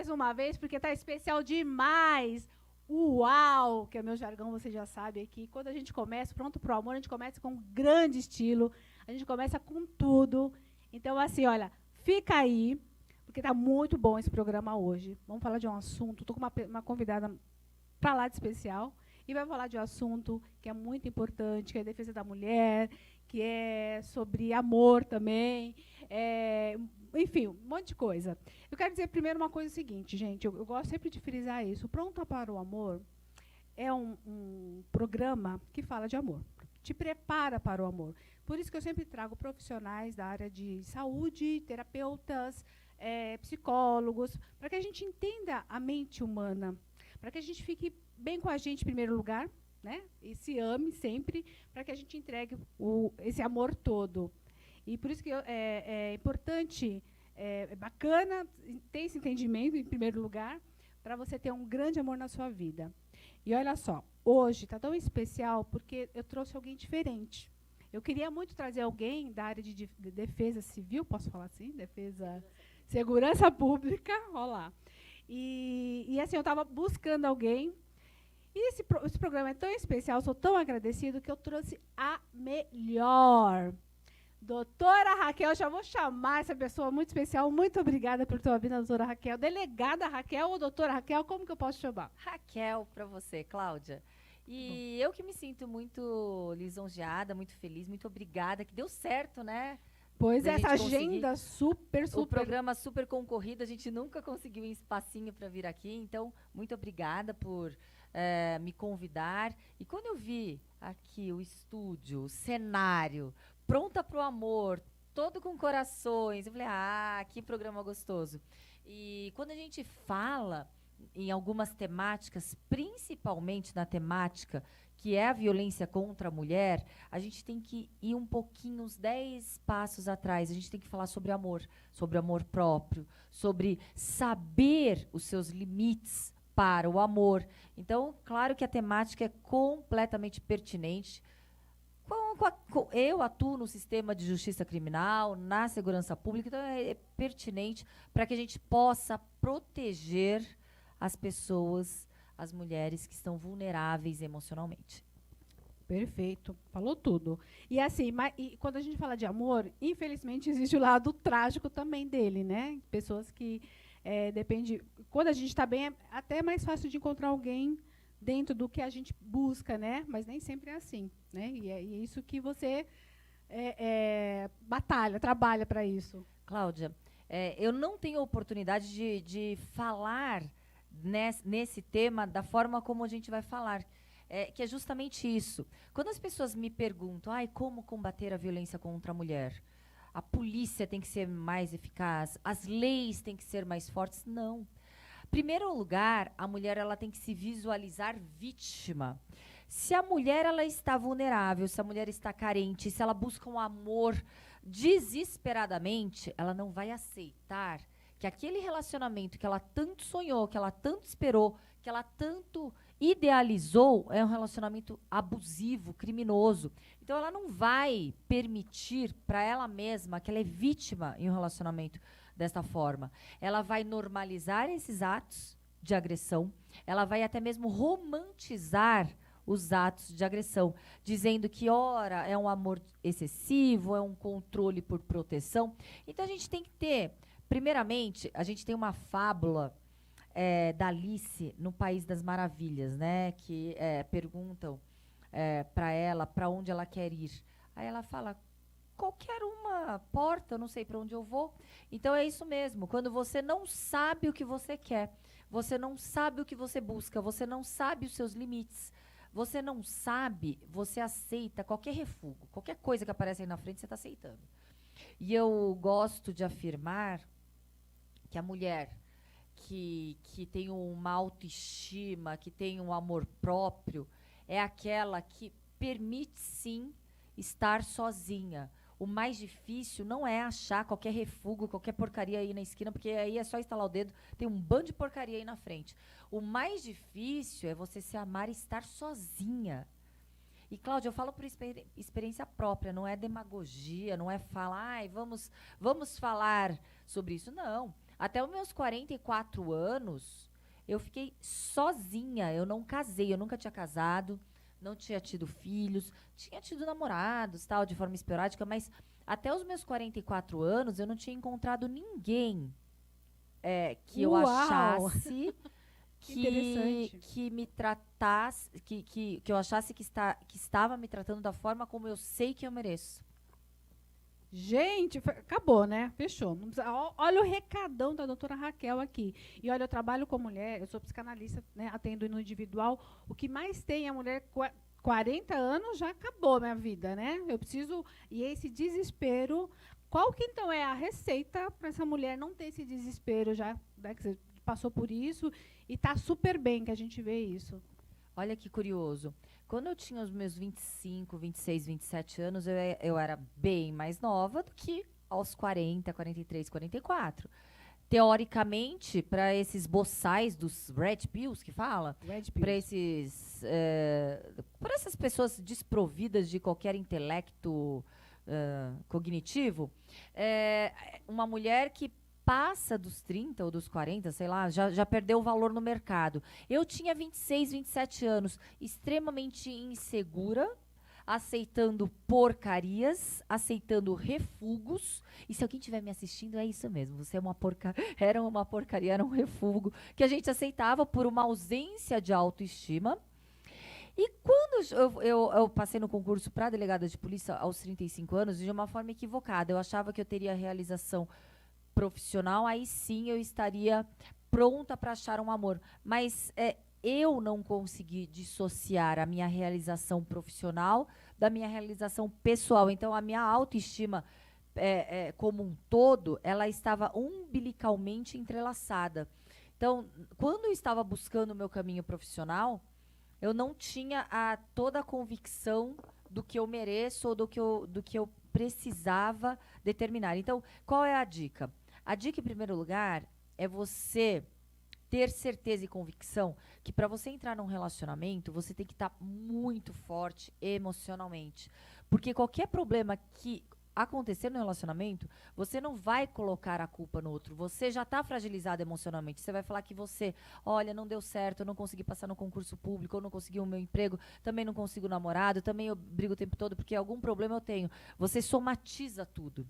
mais uma vez, porque tá especial demais. Uau, que é meu jargão, você já sabe aqui. Quando a gente começa, pronto pro amor, a gente começa com um grande estilo. A gente começa com tudo. Então, assim, olha, fica aí, porque tá muito bom esse programa hoje. Vamos falar de um assunto. Tô com uma convidada para lá de especial. E vai falar de um assunto que é muito importante, que é a defesa da mulher, que é sobre amor também. Enfim, um monte de coisa. Eu quero dizer primeiro uma coisa seguinte, gente. Eu gosto sempre de frisar isso. Pronta para o Amor é um programa que fala de amor. Te prepara para o amor. Por isso que eu sempre trago profissionais da área de saúde, terapeutas, psicólogos, para que a gente entenda a mente humana, para que a gente fique bem com a gente em primeiro lugar, né? E se ame sempre, para que a gente entregue esse amor todo. E por isso que é importante, é bacana ter esse entendimento, em primeiro lugar, para você ter um grande amor na sua vida. E olha só, hoje está tão especial porque eu trouxe alguém diferente. Eu queria muito trazer alguém da área de defesa civil, posso falar assim? Segurança pública, olha lá. E assim, eu estava buscando alguém. E esse programa é tão especial, sou tão agradecido que eu trouxe a melhor. Doutora Raquel, já vou chamar essa pessoa muito especial. Muito obrigada por tua vinda, doutora Raquel. Delegada Raquel ou doutora Raquel, como que eu posso chamar? Raquel, para você, Cláudia. E eu que me sinto muito lisonjeada, muito feliz, muito obrigada, que deu certo, né? Pois Da essa gente conseguir. agenda super. O programa super concorrido, a gente nunca conseguiu um espacinho para vir aqui, então muito obrigada por me convidar. E quando eu vi aqui o estúdio, o cenário, pronta para o amor, todo com corações, eu falei, que programa gostoso. E quando a gente fala em algumas temáticas, principalmente na temática que é a violência contra a mulher, a gente tem que ir um pouquinho, uns 10 passos atrás. A gente tem que falar sobre amor próprio, sobre saber os seus limites para o amor. Então, claro que a temática é completamente pertinente. Eu atuo no sistema de justiça criminal, na segurança pública, então é pertinente para que a gente possa proteger as pessoas, as mulheres que estão vulneráveis emocionalmente. Perfeito, falou tudo. E assim, e quando a gente fala de amor, infelizmente existe o lado trágico também dele, né? Pessoas que depende. Quando a gente está bem, é até mais fácil de encontrar alguém dentro do que a gente busca, né? Mas nem sempre é assim, né? E é isso que você batalha, trabalha para isso. Cláudia, eu não tenho oportunidade de falar nesse tema da forma como a gente vai falar, que é justamente isso. Quando as pessoas me perguntam, como combater a violência contra a mulher? A polícia tem que ser mais eficaz? As leis têm que ser mais fortes? Não. Em primeiro lugar, a mulher ela tem que se visualizar vítima. Se a mulher ela está vulnerável, se a mulher está carente, se ela busca um amor desesperadamente, ela não vai aceitar que aquele relacionamento que ela tanto sonhou, que ela tanto esperou, que ela tanto idealizou, é um relacionamento abusivo, criminoso. Então ela não vai permitir para ela mesma que ela é vítima em um relacionamento desta forma. Ela vai normalizar esses atos de agressão, ela vai até mesmo romantizar os atos de agressão, dizendo que, ora, é um amor excessivo, é um controle por proteção. Então, a gente tem que ter, primeiramente, a gente tem uma fábula da Alice no País das Maravilhas, né? Que perguntam para ela para onde ela quer ir. Aí ela fala, qualquer uma porta, eu não sei para onde eu vou. Então, é isso mesmo. Quando você não sabe o que você quer, você não sabe o que você busca, você não sabe os seus limites, você não sabe, você aceita qualquer refúgio, qualquer coisa que aparece aí na frente, você está aceitando. E eu gosto de afirmar que a mulher que tem uma autoestima, que tem um amor próprio, é aquela que permite, sim, estar sozinha. O mais difícil não é achar qualquer refúgio, qualquer porcaria aí na esquina, porque aí é só instalar o dedo, tem um bando de porcaria aí na frente. O mais difícil é você se amar e estar sozinha. E, Cláudia, eu falo por experiência própria, não é demagogia, não é falar, vamos falar sobre isso. Não. Até os meus 44 anos, eu fiquei sozinha. Eu não casei, eu nunca tinha casado, não tinha tido filhos, tinha tido namorados, tal, de forma esporádica, mas até os meus 44 anos eu não tinha encontrado ninguém que eu Uau! achasse Que interessante. que me tratasse, que eu achasse que estava me tratando da forma como eu sei que eu mereço. Gente, acabou, né? Fechou. Não precisa- Olha o recadão da doutora Raquel aqui. E olha, eu trabalho com mulher, eu sou psicanalista, né, atendo no individual. O que mais tem é a mulher 40 anos, já acabou minha vida, né? Eu preciso. E esse desespero. Qual que então é a receita para essa mulher não ter esse desespero já, né, que você passou por isso e está super bem que a gente vê isso? Olha que curioso. Quando eu tinha os meus 25, 26, 27 anos, eu era bem mais nova do que aos 40, 43, 44. Teoricamente, para esses boçais dos Red Pills que fala, Red para pills. para essas pessoas desprovidas de qualquer intelecto cognitivo, uma mulher que passa dos 30 ou dos 40, sei lá, já perdeu o valor no mercado. Eu tinha 26, 27 anos, extremamente insegura, aceitando porcarias, aceitando refugos. E se alguém estiver me assistindo, é isso mesmo. Você é uma era uma porcaria, era um refúgio que a gente aceitava por uma ausência de autoestima. E quando eu passei no concurso para delegada de polícia aos 35 anos, de uma forma equivocada, eu achava que eu teria realização profissional, aí sim eu estaria pronta para achar um amor. Mas eu não consegui dissociar a minha realização profissional da minha realização pessoal. Então, a minha autoestima como um todo, ela estava umbilicalmente entrelaçada. Então, quando eu estava buscando o meu caminho profissional, eu não tinha toda a convicção do que eu mereço ou do que eu precisava determinar. Então, qual é a dica? A dica, em primeiro lugar, é você ter certeza e convicção que para você entrar num relacionamento, você tem que estar muito forte emocionalmente. Porque qualquer problema que acontecer no relacionamento, você não vai colocar a culpa no outro. Você já está fragilizado emocionalmente. Você vai falar que você, olha, não deu certo, eu não consegui passar no concurso público, eu não consegui o meu emprego, também não consigo namorado, também eu brigo o tempo todo porque algum problema eu tenho. Você somatiza tudo.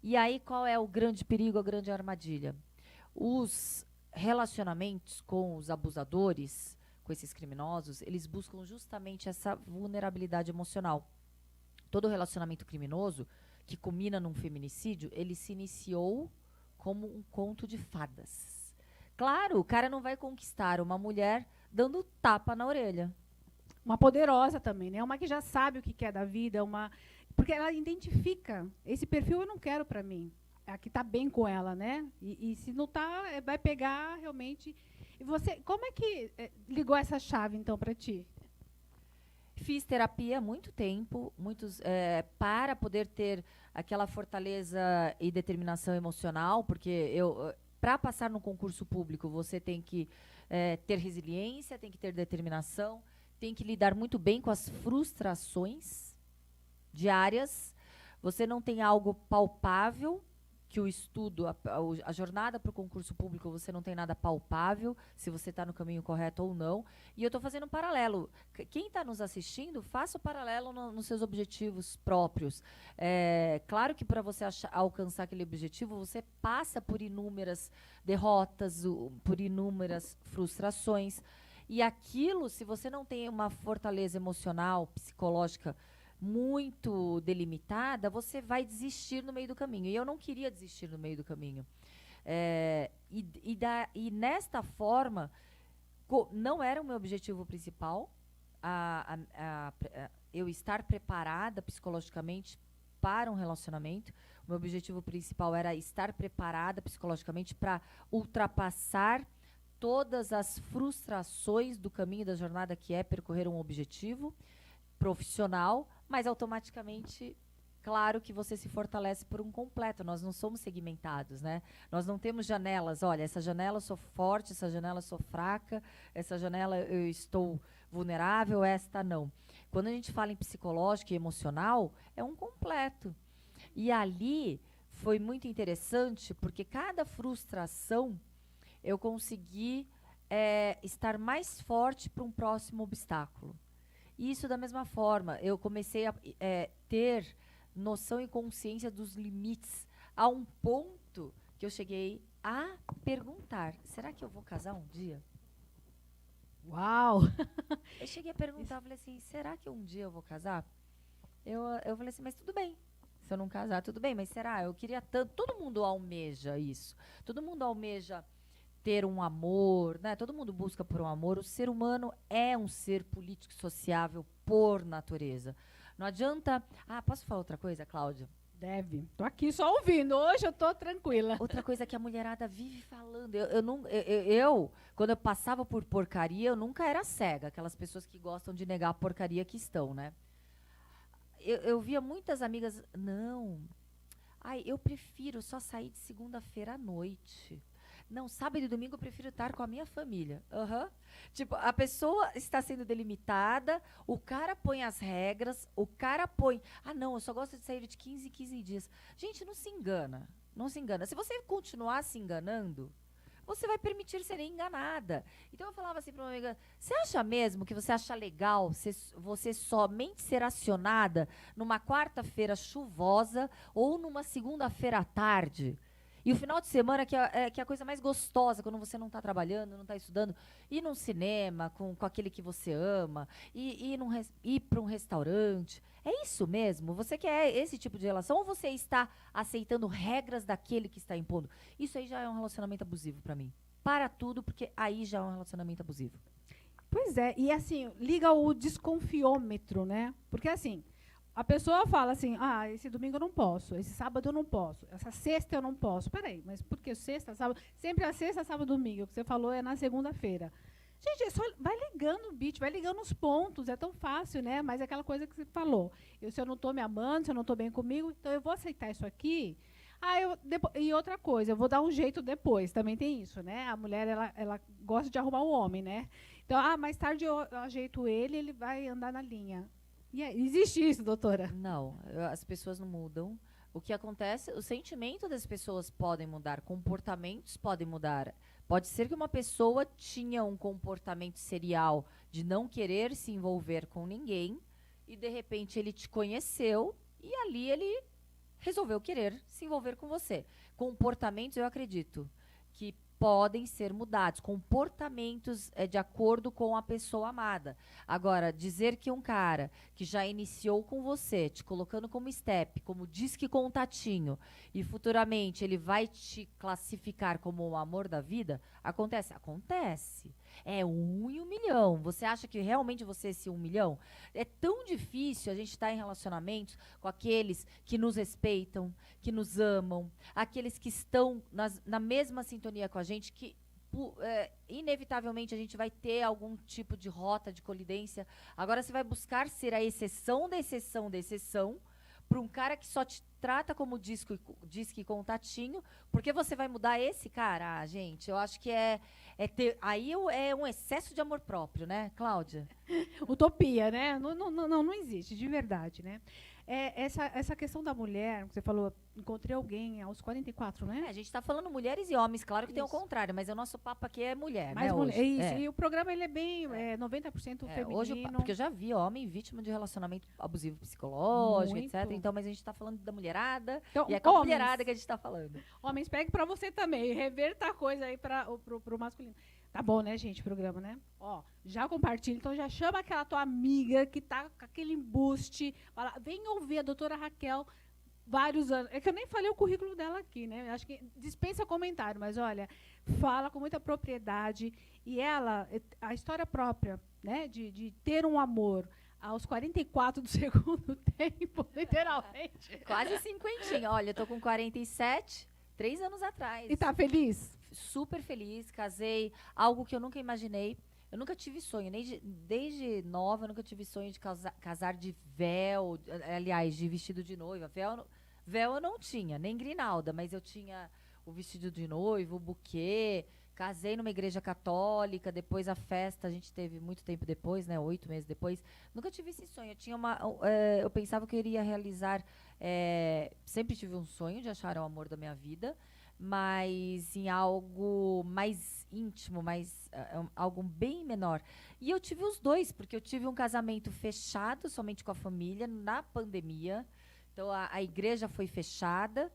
E aí, qual é o grande perigo, a grande armadilha? Os relacionamentos com os abusadores, com esses criminosos, eles buscam justamente essa vulnerabilidade emocional. Todo relacionamento criminoso que culmina num feminicídio, ele se iniciou como um conto de fadas. Claro, o cara não vai conquistar uma mulher dando tapa na orelha. Uma poderosa também, né? Uma que já sabe o que quer da vida, porque ela identifica. Esse perfil eu não quero para mim. A que está bem com ela, né? E se não está, vai pegar realmente. E você, como é que ligou essa chave então para ti? Fiz terapia há muito tempo, para poder ter aquela fortaleza e determinação emocional, porque para passar no concurso público, você tem que ter resiliência, tem que ter determinação, tem que lidar muito bem com as frustrações diárias. Você não tem algo palpável, que o estudo, a jornada para o concurso público, você não tem nada palpável, se você está no caminho correto ou não. E eu estou fazendo um paralelo. Quem está nos assistindo, faça o paralelo nos seus objetivos próprios. Claro que para você alcançar aquele objetivo, você passa por inúmeras derrotas, por inúmeras frustrações. E aquilo, se você não tem uma fortaleza emocional, psicológica muito delimitada, você vai desistir no meio do caminho. E eu não queria desistir no meio do caminho. E nesta forma, não era o meu objetivo principal eu estar preparada psicologicamente para um relacionamento. O meu objetivo principal era estar preparada psicologicamente para ultrapassar todas as frustrações do caminho da jornada, que é percorrer um objetivo profissional, mas automaticamente, claro que você se fortalece por um completo. Nós não somos segmentados, né? Nós não temos janelas. Olha, essa janela eu sou forte, essa janela eu sou fraca, essa janela eu estou vulnerável, esta não. Quando a gente fala em psicológico e emocional, é um completo. E ali foi muito interessante, porque cada frustração eu consegui estar mais forte para um próximo obstáculo. E isso da mesma forma, eu comecei a ter noção e consciência dos limites a um ponto que eu cheguei a perguntar, será que eu vou casar um dia? Uau! Eu cheguei a perguntar, eu falei assim, será que um dia eu vou casar? Eu falei assim, mas tudo bem. Se eu não casar, tudo bem, mas será? Eu queria tanto. Todo mundo almeja isso. Todo mundo almeja ter um amor, né? Todo mundo busca por um amor. O ser humano é um ser político e sociável por natureza. Não adianta. Ah, posso falar outra coisa, Cláudia? Deve. Tô aqui só ouvindo. Hoje eu tô tranquila. Outra coisa que a mulherada vive falando. Quando eu passava por porcaria, eu nunca era cega. Aquelas pessoas que gostam de negar a porcaria que estão, né? Eu via muitas amigas, não, ai, eu prefiro só sair de segunda-feira à noite. Não, sábado e domingo eu prefiro estar com a minha família. Tipo, a pessoa está sendo delimitada, o cara põe as regras, o cara põe, não, eu só gosto de sair de 15 em 15 dias. Gente, não se engana, não se engana. Se você continuar se enganando, você vai permitir ser enganada. Então eu falava assim para uma amiga, você acha mesmo que você acha legal você somente ser acionada numa quarta-feira chuvosa ou numa segunda-feira à tarde? E o final de semana que é a coisa mais gostosa, quando você não está trabalhando, não está estudando, ir num cinema com aquele que você ama, ir para um restaurante. É isso mesmo? Você quer esse tipo de relação ou você está aceitando regras daquele que está impondo? Isso aí já é um relacionamento abusivo para mim. Para tudo, porque aí já é um relacionamento abusivo. Pois é, e assim, liga o desconfiômetro, né? Porque assim, a pessoa fala assim, esse domingo eu não posso, esse sábado eu não posso, essa sexta eu não posso. Peraí, mas por que sexta, sábado? Sempre a sexta, sábado, domingo. O que você falou é na segunda-feira. Gente, só vai ligando o beat, vai ligando os pontos, é tão fácil, né? Mas é aquela coisa que você falou. Se eu não estou me amando, se eu não estou bem comigo, então eu vou aceitar isso aqui. E outra coisa, eu vou dar um jeito depois, também tem isso, né? A mulher, ela gosta de arrumar o homem, né? Então, mais tarde eu ajeito ele vai andar na linha. Existe isso, doutora? Não, as pessoas não mudam. O que acontece, o sentimento das pessoas podem mudar, comportamentos podem mudar. Pode ser que uma pessoa tinha um comportamento serial de não querer se envolver com ninguém e, de repente, ele te conheceu e ali ele resolveu querer se envolver com você. Comportamentos, eu acredito, que podem ser mudados. Comportamentos de acordo com a pessoa amada. Agora, dizer que um cara que já iniciou com você, te colocando como step, como disque contatinho, e futuramente ele vai te classificar como o amor da vida, acontece? Acontece. É 1 em 1 milhão. Você acha que realmente você é esse 1 milhão? É tão difícil a gente estar em relacionamentos com aqueles que nos respeitam, que nos amam, aqueles que estão na mesma sintonia com a gente, que inevitavelmente a gente vai ter algum tipo de rota de colidência. Agora você vai buscar ser a exceção da exceção da exceção para um cara que só te trata como disque contatinho, porque você vai mudar esse cara? Gente, eu acho que aí é um excesso de amor próprio, né, Cláudia? Utopia, né? Não existe, de verdade, né? Essa questão da mulher, que você falou, encontrei alguém aos 44, né? A gente está falando mulheres e homens, claro que tem o contrário, mas o nosso papo aqui é mulher, né? Hoje. Isso, e o programa ele é bem 90% feminino. Hoje, porque eu já vi homem vítima de relacionamento abusivo psicológico, etc. Então, mas a gente está falando da mulherada, então, e é com a mulherada que a gente está falando. Homens, pegue para você também, reverta a coisa aí para o masculino. Tá bom, né, gente, o programa, né? Já compartilha, então já chama aquela tua amiga que tá com aquele embuste, fala, vem ouvir a doutora Raquel, vários anos. É que eu nem falei o currículo dela aqui, né? Acho que dispensa comentário, mas olha, fala com muita propriedade. E ela, a história própria, né, de ter um amor aos 44 do segundo tempo, literalmente. Quase 50. Olha, eu tô com 47, 3 anos atrás. E tá feliz? Super feliz, casei, algo que eu nunca imaginei. Eu nunca tive sonho, desde nova eu nunca tive sonho de casar de véu, aliás, de vestido de noiva. Véu eu não tinha, nem grinalda, mas eu tinha o vestido de noivo, o buquê, Casei numa igreja católica, depois a festa a gente teve muito tempo depois, né? 8 meses depois. Nunca tive esse sonho. Eu pensava que eu iria realizar. Sempre tive um sonho de achar o amor da minha vida, mas em algo mais íntimo, algo bem menor. E eu tive os dois, porque eu tive um casamento fechado, somente com a família, na pandemia. Então a igreja foi fechada.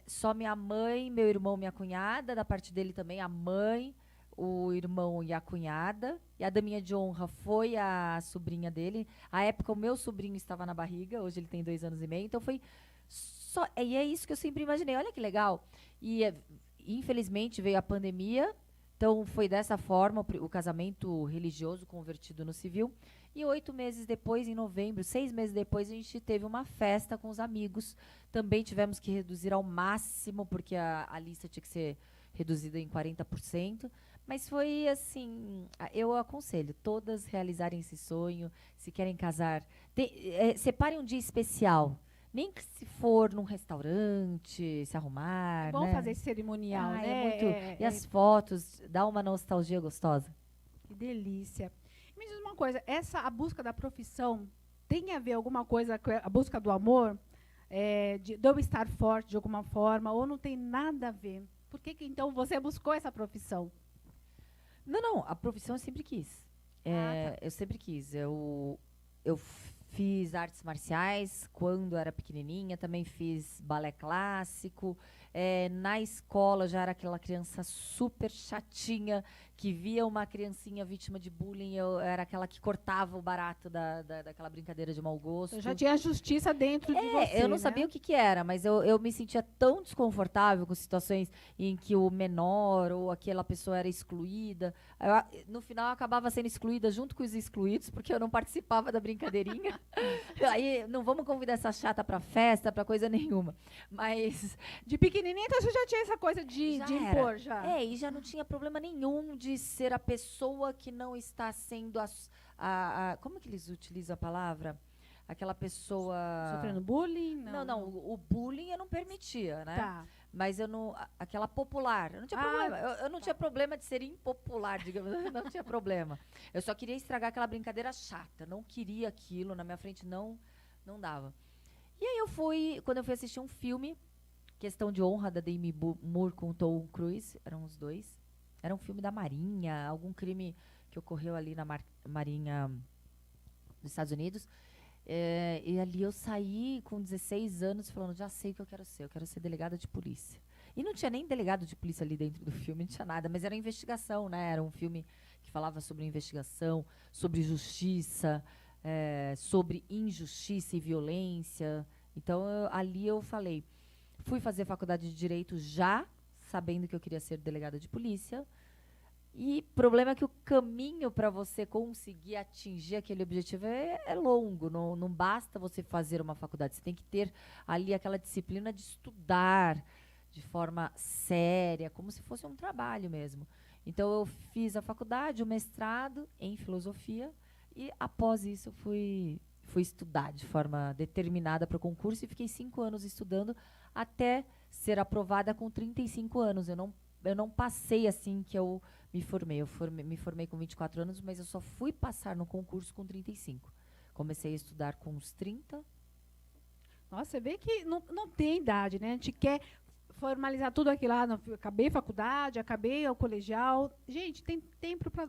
Só minha mãe, meu irmão, minha cunhada, da parte dele também a mãe, o irmão e a cunhada. E a daminha de honra foi a sobrinha dele. À época, o meu sobrinho estava na barriga, hoje ele tem 2 anos e meio. Então foi só. E é isso que eu sempre imaginei. Olha que legal. E infelizmente veio a pandemia. Então foi dessa forma o casamento religioso convertido no civil. E 8 meses depois, em novembro, 6 meses depois, a gente teve uma festa com os amigos. Também tivemos que reduzir ao máximo, porque a lista tinha que ser reduzida em 40%. Mas foi assim, eu aconselho todas realizarem esse sonho. Se querem casar, separem um dia especial. Nem que se for num restaurante, se arrumar. É bom né? fazer esse cerimonial, né? É muito, e as fotos, dá uma nostalgia gostosa. Que delícia. Me diz uma coisa, a busca da profissão tem a ver alguma coisa com a busca do amor? De eu estar forte de alguma forma, ou não tem nada a ver? Por que então você buscou essa profissão? Não, a profissão eu sempre quis. Tá. Eu sempre quis. Eu fiz artes marciais quando era pequenininha, também fiz balé clássico. Na escola já era aquela criança super chatinha, que via uma criancinha vítima de bullying, eu era aquela que cortava o barato daquela brincadeira de mau gosto. Eu já tinha a justiça dentro de você, eu não sabia o que era, mas eu me sentia tão desconfortável com situações em que o menor ou aquela pessoa era excluída. No final, eu acabava sendo excluída junto com os excluídos, porque eu não participava da brincadeirinha. Aí, não vamos convidar essa chata pra festa, pra coisa nenhuma. Mas... De pequenininha, então você já tinha essa coisa de impor, já? E já não tinha problema nenhum de ser a pessoa que não está sendo como que eles utilizam a palavra? Aquela pessoa... Sofrendo bullying? Não, o bullying eu não permitia, né? Tá. Mas eu não... Aquela popular, eu não tinha problema. Eu não tinha problema de ser impopular, digamos. Não tinha problema. Eu só queria estragar aquela brincadeira chata. Não queria aquilo na minha frente, não dava. E aí quando eu fui assistir um filme, Questão de Honra, da Demi Moore com Tom Cruise, eram os dois. Era um filme da Marinha, algum crime que ocorreu ali na Marinha dos Estados Unidos. E ali eu saí com 16 anos falando, já sei o que eu quero ser delegada de polícia. E não tinha nem delegado de polícia ali dentro do filme, não tinha nada, mas era investigação, né? Era um filme que falava sobre investigação, sobre justiça, sobre injustiça e violência. Então, ali eu falei, fui fazer faculdade de Direito já sabendo que eu queria ser delegada de polícia. E o problema é que o caminho para você conseguir atingir aquele objetivo é longo. Não basta você fazer uma faculdade. Você tem que ter ali aquela disciplina de estudar de forma séria, como se fosse um trabalho mesmo. Então, eu fiz a faculdade, o mestrado em filosofia. E, após isso, eu fui estudar de forma determinada para o concurso. E fiquei 5 anos estudando até ser aprovada com 35 anos. Eu não passei assim que eu me formei. Me formei com 24 anos, mas eu só fui passar no concurso com 35. Comecei a estudar com uns 30. Nossa, você vê que não tem idade, né? A gente quer formalizar tudo aquilo lá. Acabei a faculdade, acabei o colegial. Gente, tem tempo para...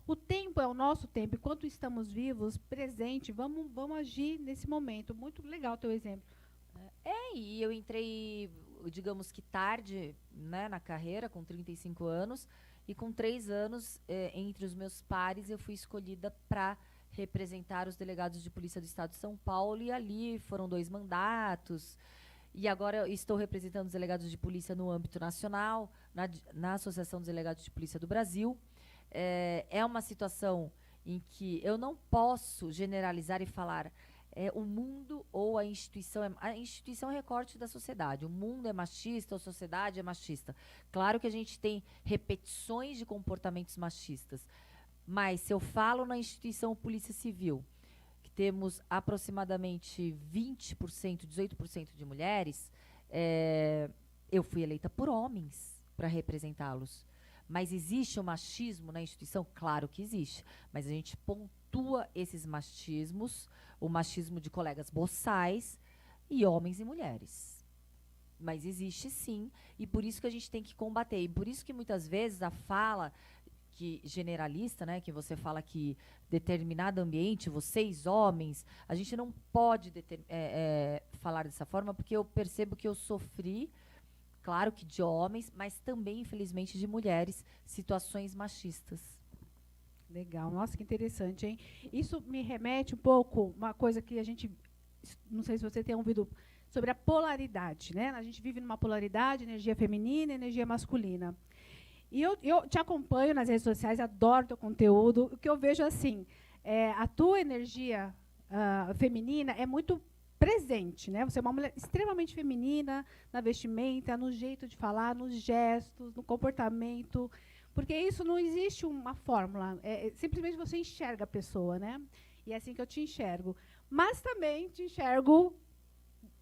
O tempo é o nosso tempo. Enquanto estamos vivos, presente, vamos agir nesse momento. Muito legal o teu exemplo. E eu entrei, digamos que tarde, né, na carreira, com 35 anos. E com 3 anos, entre os meus pares, eu fui escolhida para representar os delegados de polícia do Estado de São Paulo. E ali foram 2 mandatos. E agora eu estou representando os delegados de polícia no âmbito nacional, na Associação dos Delegados de Polícia do Brasil. É uma situação em que eu não posso generalizar e falar o mundo ou a instituição é recorte da sociedade. O mundo é machista, a sociedade é machista. Claro que a gente tem repetições de comportamentos machistas, mas se eu falo na instituição Polícia Civil, que temos aproximadamente 20%, 18% de mulheres, eu fui eleita por homens para representá-los. Mas existe o machismo na instituição? Claro que existe. Mas a gente pontua esses machismos, o machismo de colegas boçais e homens e mulheres. Mas existe sim, e por isso que a gente tem que combater. E por isso que muitas vezes a fala que generalista, né, que você fala que determinado ambiente, vocês homens, a gente não pode falar dessa forma, porque eu percebo que eu sofri, claro que de homens, mas também, infelizmente, de mulheres, situações machistas. Legal, nossa, que interessante, hein? Isso me remete um pouco, uma coisa que a gente, não sei se você tem ouvido, sobre a polaridade, né? A gente vive numa polaridade, energia feminina e energia masculina. E eu te acompanho nas redes sociais, adoro teu conteúdo. O que eu vejo assim, a tua energia feminina é muito presente, né? Você é uma mulher extremamente feminina na vestimenta, no jeito de falar, nos gestos, no comportamento, porque isso não existe uma fórmula. Simplesmente você enxerga a pessoa, né? E é assim que eu te enxergo. Mas também te enxergo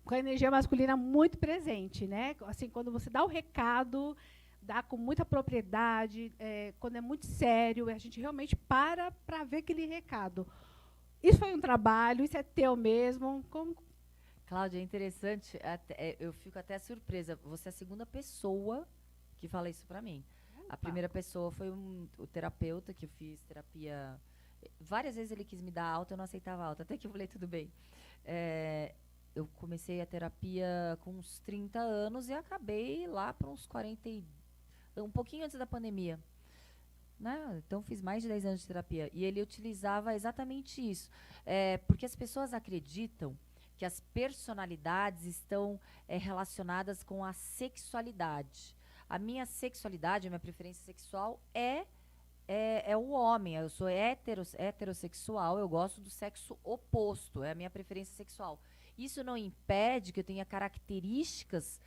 com a energia masculina muito presente, né? Assim, quando você dá o recado, dá com muita propriedade, quando é muito sério, a gente realmente para ver aquele recado. Isso foi um trabalho, isso é teu mesmo. Como? Cláudia, é interessante, eu fico até surpresa. Você é a segunda pessoa que fala isso para mim. A primeira pessoa foi o terapeuta, que eu fiz terapia. Várias vezes ele quis me dar alta, eu não aceitava alta, até que eu falei, tudo bem. Eu comecei a terapia com uns 30 anos e acabei lá para uns 40, um pouquinho antes da pandemia. Né? Então, fiz mais de 10 anos de terapia. E ele utilizava exatamente isso. Porque as pessoas acreditam que as personalidades estão relacionadas com a sexualidade. A minha sexualidade, a minha preferência sexual é o homem. Eu sou heterossexual, eu gosto do sexo oposto, é a minha preferência sexual. Isso não impede que eu tenha características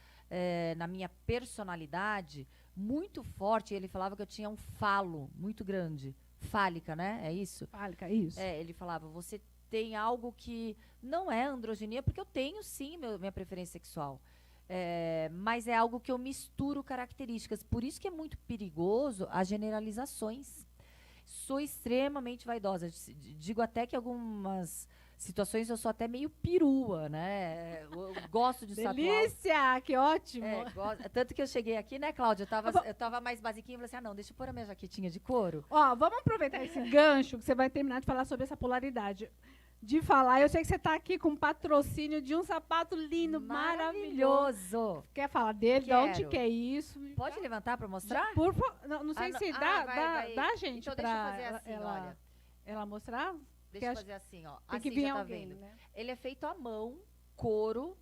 na minha personalidade muito forte. Ele falava que eu tinha um falo muito grande. Fálica, né? É isso? Fálica, isso. Ele falava, você tem algo que não é androginia, porque eu tenho sim minha preferência sexual. Mas é algo que eu misturo características. Por isso que é muito perigoso as generalizações. Sou extremamente vaidosa. Digo até que algumas situações eu sou até meio perua, né? Eu gosto de delícia, que ótimo. Tanto que eu cheguei aqui, né, Cláudia? Eu tava mais basiquinha e falei assim, não, deixa eu pôr a minha jaquetinha de couro. Vamos aproveitar esse gancho que você vai terminar de falar sobre essa polaridade. Eu sei que você está aqui com patrocínio de um sapato lindo, maravilhoso. Quer falar dele? De onde que é isso? Pode levantar para mostrar? Por favor. Não sei se dá, gente, então, deixa eu fazer assim, olha. Ela mostrar? Deixa eu fazer assim, ó. Tem que assim, vir já tá alguém, vendo. né? Ele é feito à mão, couro,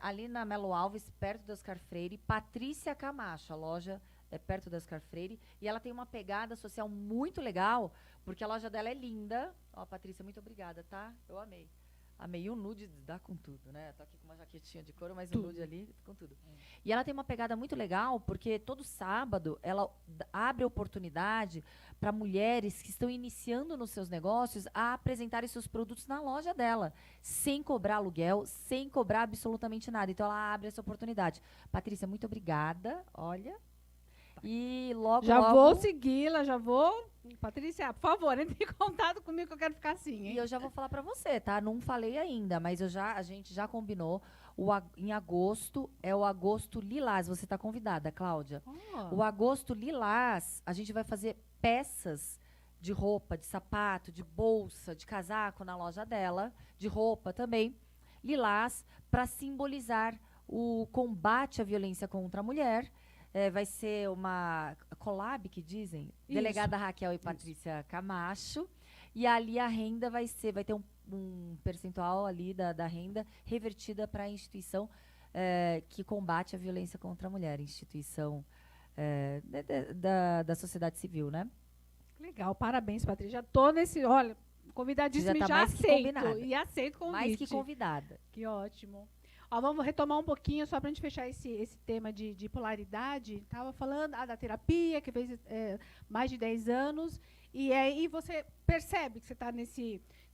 ali na Melo Alves, perto da Oscar Freire. Patrícia Camacho, a loja é perto da Oscar Freire. E ela tem uma pegada social muito legal, porque a loja dela é linda. Ó, Patrícia, muito obrigada, tá? Eu amei. Amei. O nude dá com tudo, né? Tô aqui com uma jaquetinha de couro, mas o nude ali com tudo. E ela tem uma pegada muito legal, porque todo sábado ela abre oportunidade para mulheres que estão iniciando nos seus negócios a apresentarem seus produtos na loja dela, sem cobrar aluguel, sem cobrar absolutamente nada. Então ela abre essa oportunidade. Patrícia, muito obrigada. Olha. E logo vou segui-la, Patrícia, por favor, entre em contato comigo que eu quero ficar assim, hein? E eu já vou falar pra você, tá? Não falei ainda, mas a gente já combinou. Em agosto, é o Agosto Lilás. Você tá convidada, Cláudia. O Agosto Lilás, a gente vai fazer peças de roupa, de sapato, de bolsa, de casaco na loja dela, de roupa também, lilás, para simbolizar o combate à violência contra a mulher. Vai ser uma collab, que dizem, isso. Delegada Raquel e Patrícia Camacho. E ali a renda vai ter um percentual ali da renda revertida para a instituição que combate a violência contra a mulher, instituição da sociedade civil, né? Legal, parabéns, Patrícia. Já tô olha, convidadíssima, já aceito. E aceito o convite. Mais que convidada. Que ótimo. Vamos retomar um pouquinho, só para a gente fechar esse tema de polaridade. Estava falando da terapia, que fez mais de 10 anos, e aí você percebe que você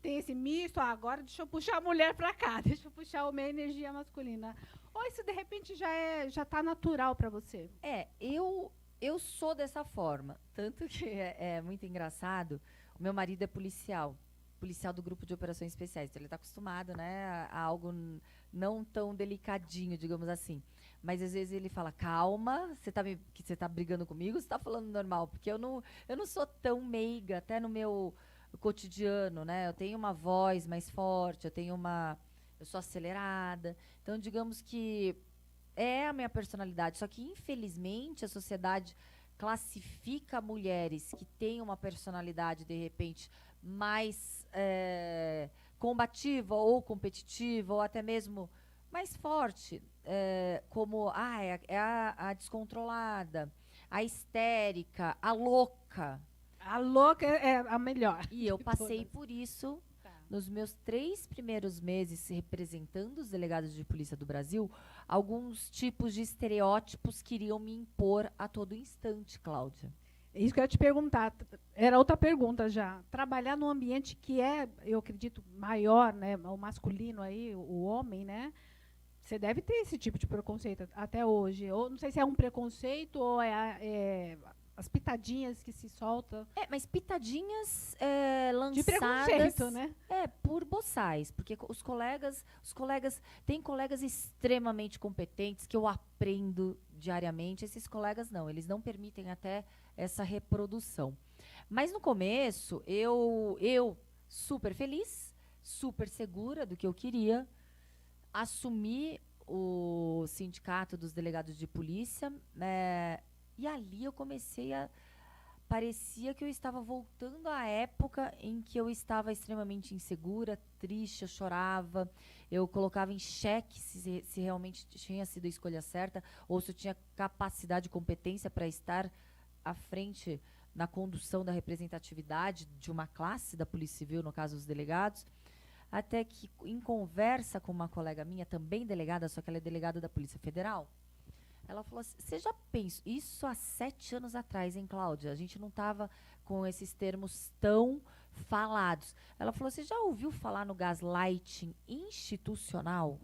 tem esse misto, agora deixa eu puxar a mulher para cá, deixa eu puxar a minha energia masculina. Ou isso, de repente, já está natural para você? eu sou dessa forma. Tanto que é muito engraçado. O meu marido é policial do grupo de operações especiais. Então ele está acostumado, né, a algo não tão delicadinho, digamos assim. Mas às vezes ele fala, calma, você tá brigando comigo, você tá falando normal, porque eu não sou tão meiga, até no meu cotidiano, né? Eu tenho uma voz mais forte, eu sou acelerada. Então, digamos que é a minha personalidade. Só que, infelizmente, a sociedade classifica mulheres que têm uma personalidade, de repente, mais combativa ou competitiva, ou até mesmo mais forte, como a descontrolada, a histérica, a louca. A louca é a melhor. E eu de passei todas. por isso Tá. nos meus 3 primeiros meses representando os delegados de polícia do Brasil. Alguns tipos de estereótipos queriam me impor a todo instante, Cláudia. É isso que eu ia te perguntar. Era outra pergunta já. Trabalhar num ambiente que é, eu acredito, maior, né? O masculino aí, o homem, né? Você deve ter esse tipo de preconceito até hoje. Ou não sei se é um preconceito ou as pitadinhas que se soltam. Mas pitadinhas De lançadas preconceito, né? por boçais, porque tem colegas extremamente competentes que eu aprendo diariamente. Esses colegas não, eles não permitem até essa reprodução. Mas no começo, eu super feliz, super segura do que eu queria, assumi o sindicato dos delegados de polícia, e ali eu comecei a. Parecia que eu estava voltando à época em que eu estava extremamente insegura, triste, eu chorava, eu colocava em xeque se realmente tinha sido a escolha certa ou se eu tinha capacidade e competência para estar à frente na condução da representatividade de uma classe da Polícia Civil, no caso os delegados. Até que, em conversa com uma colega minha, também delegada, só que ela é delegada da Polícia Federal, ela falou assim, você já pensou, isso há 7 anos atrás, hein, Cláudia? A gente não estava com esses termos tão falados. Ela falou, você já ouviu falar no gaslighting institucional?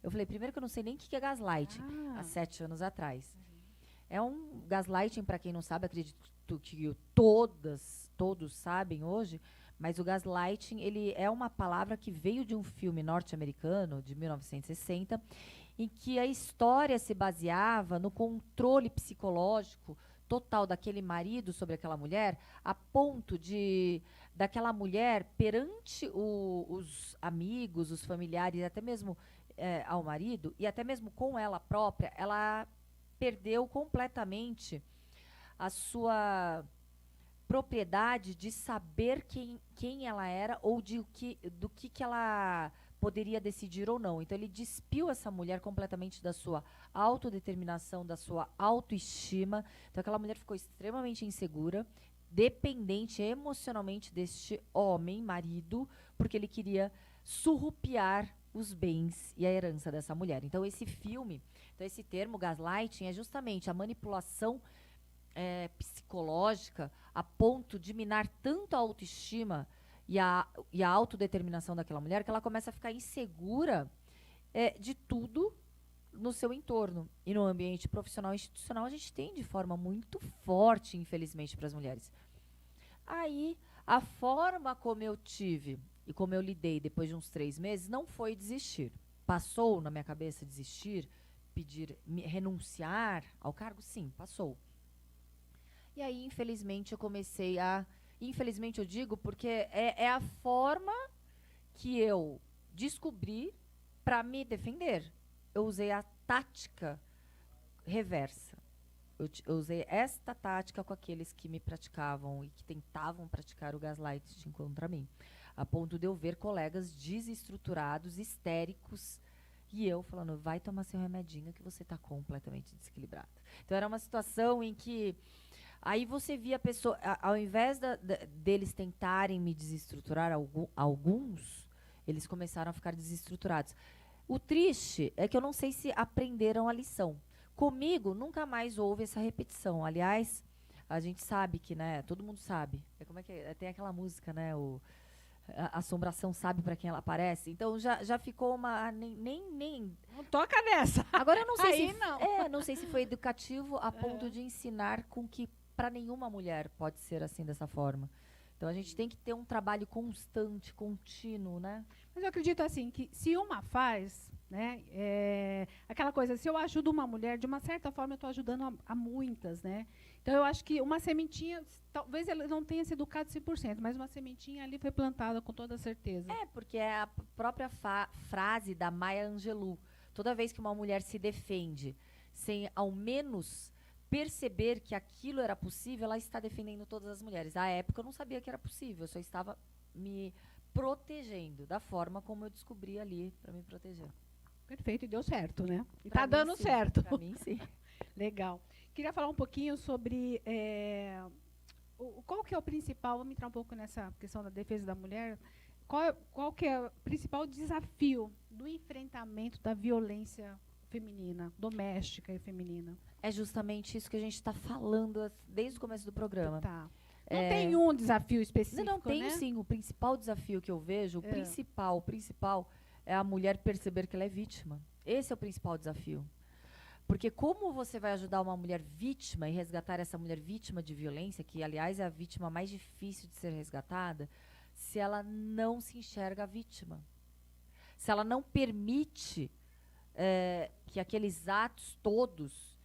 Eu falei, primeiro que eu não sei nem o que é gaslighting, há 7 anos atrás. É um gaslighting, para quem não sabe, acredito que todos sabem hoje, mas o gaslighting, ele é uma palavra que veio de um filme norte-americano, de 1960, em que a história se baseava no controle psicológico total daquele marido sobre aquela mulher, a ponto de daquela mulher perante os amigos, os familiares, até mesmo ao marido, e até mesmo com ela própria, ela perdeu completamente a sua propriedade de saber quem ela era ou do que ela poderia decidir ou não. Então ele despiu essa mulher completamente da sua autodeterminação, da sua autoestima. Então aquela mulher ficou extremamente insegura, dependente emocionalmente deste homem, marido, porque ele queria surrupiar os bens e a herança dessa mulher. Então esse termo gaslighting é justamente a manipulação psicológica a ponto de minar tanto a autoestima e a autodeterminação daquela mulher que ela começa a ficar insegura de tudo no seu entorno. E no ambiente profissional e institucional a gente tem de forma muito forte, infelizmente, para as mulheres. Aí, a forma como eu tive e como eu lidei depois de uns 3 meses não foi desistir. Passou na minha cabeça desistir, renunciar ao cargo? Sim, passou. E aí, infelizmente, eu comecei a... Infelizmente, eu digo porque é a forma que eu descobri para me defender. Eu usei a tática reversa. Eu usei esta tática com aqueles que me praticavam e que tentavam praticar o gaslighting contra mim. A ponto de eu ver colegas desestruturados, histéricos, e eu falando, vai tomar seu remedinho que você está completamente desequilibrado. Então, era uma situação em que... Aí você via a pessoa, ao invés deles tentarem me desestruturar, alguns, eles começaram a ficar desestruturados. O triste é que eu não sei se aprenderam a lição. Comigo, nunca mais houve essa repetição. Aliás, a gente sabe que, né, todo mundo sabe. Como é que é? Tem aquela música, né, a assombração sabe para quem ela aparece. Então já ficou uma nem. Não toca nessa. Agora eu não sei Aí se não. não sei se foi educativo a ponto de ensinar com que para nenhuma mulher pode ser assim dessa forma. Então a gente tem que ter um trabalho constante, contínuo, né? Mas eu acredito assim, que se uma faz, né, aquela coisa, se eu ajudo uma mulher, de uma certa forma eu estou ajudando a muitas, né? Então eu acho que uma sementinha, talvez ela não tenha se educado 100%, mas uma sementinha ali foi plantada com toda certeza. Porque é a própria frase da Maya Angelou. Toda vez que uma mulher se defende sem ao menos perceber que aquilo era possível, ela está defendendo todas as mulheres. À época eu não sabia que era possível, eu só estava me protegendo da forma como eu descobri ali para me proteger. Perfeito, e deu certo, né? E Pra tá mim, dando sim. certo. Para mim, sim. Legal. Queria falar um pouquinho sobre qual que é o principal, vamos entrar um pouco nessa questão da defesa da mulher, qual que é o principal desafio do enfrentamento da violência feminina, doméstica e feminina? É justamente isso que a gente está falando desde o começo do programa. Tá. Não tem um desafio específico, Não, tem né? sim. O principal desafio que eu vejo, o principal é a mulher perceber que ela é vítima. Esse é o principal desafio. Porque como você vai ajudar uma mulher vítima e resgatar essa mulher vítima de violência, que, aliás, é a vítima mais difícil de ser resgatada, se ela não se enxerga vítima? Se ela não permite que aqueles atos todos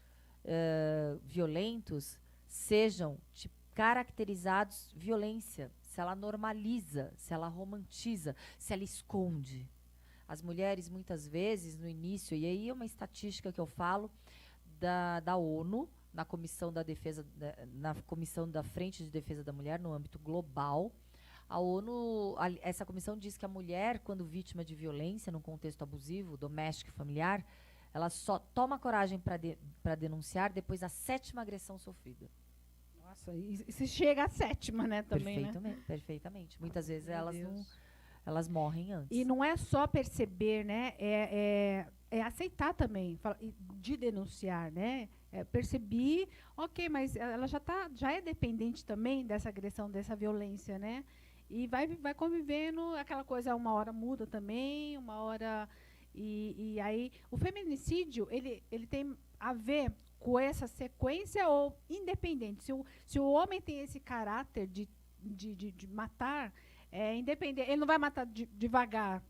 violentos sejam caracterizados violência, se ela normaliza, se ela romantiza, se ela esconde. As mulheres, muitas vezes, no início, e aí é uma estatística que eu falo da ONU, na Comissão da Defesa, na Comissão da Frente de Defesa da Mulher, no âmbito global, a ONU, essa comissão diz que a mulher, quando vítima de violência, num contexto abusivo, doméstico e familiar, ela só toma coragem para denunciar depois da 7ª agressão sofrida. Nossa, e se chega à 7ª, né, também, né? Perfeitamente. Muitas vezes elas morrem antes. E não é só perceber, né? É aceitar também, de denunciar, né? Percebi, ok, mas ela já é dependente também dessa agressão, dessa violência, né? E vai convivendo, aquela coisa, uma hora muda também, uma hora... E aí, o feminicídio, ele tem a ver com essa sequência ou independente? Se o homem tem esse caráter de matar... independente, ele não vai matar devagar.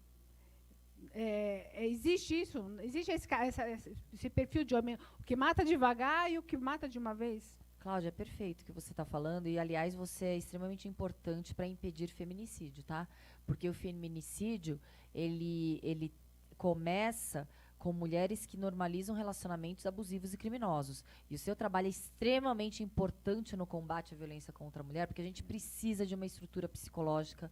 Existe isso? Existe esse perfil de homem, o que mata devagar e o que mata de uma vez? Cláudia, é perfeito o que você está falando. E, aliás, você é extremamente importante para impedir feminicídio, tá? Porque o feminicídio, ele começa com mulheres que normalizam relacionamentos abusivos e criminosos. E o seu trabalho é extremamente importante no combate à violência contra a mulher, porque a gente precisa de uma estrutura psicológica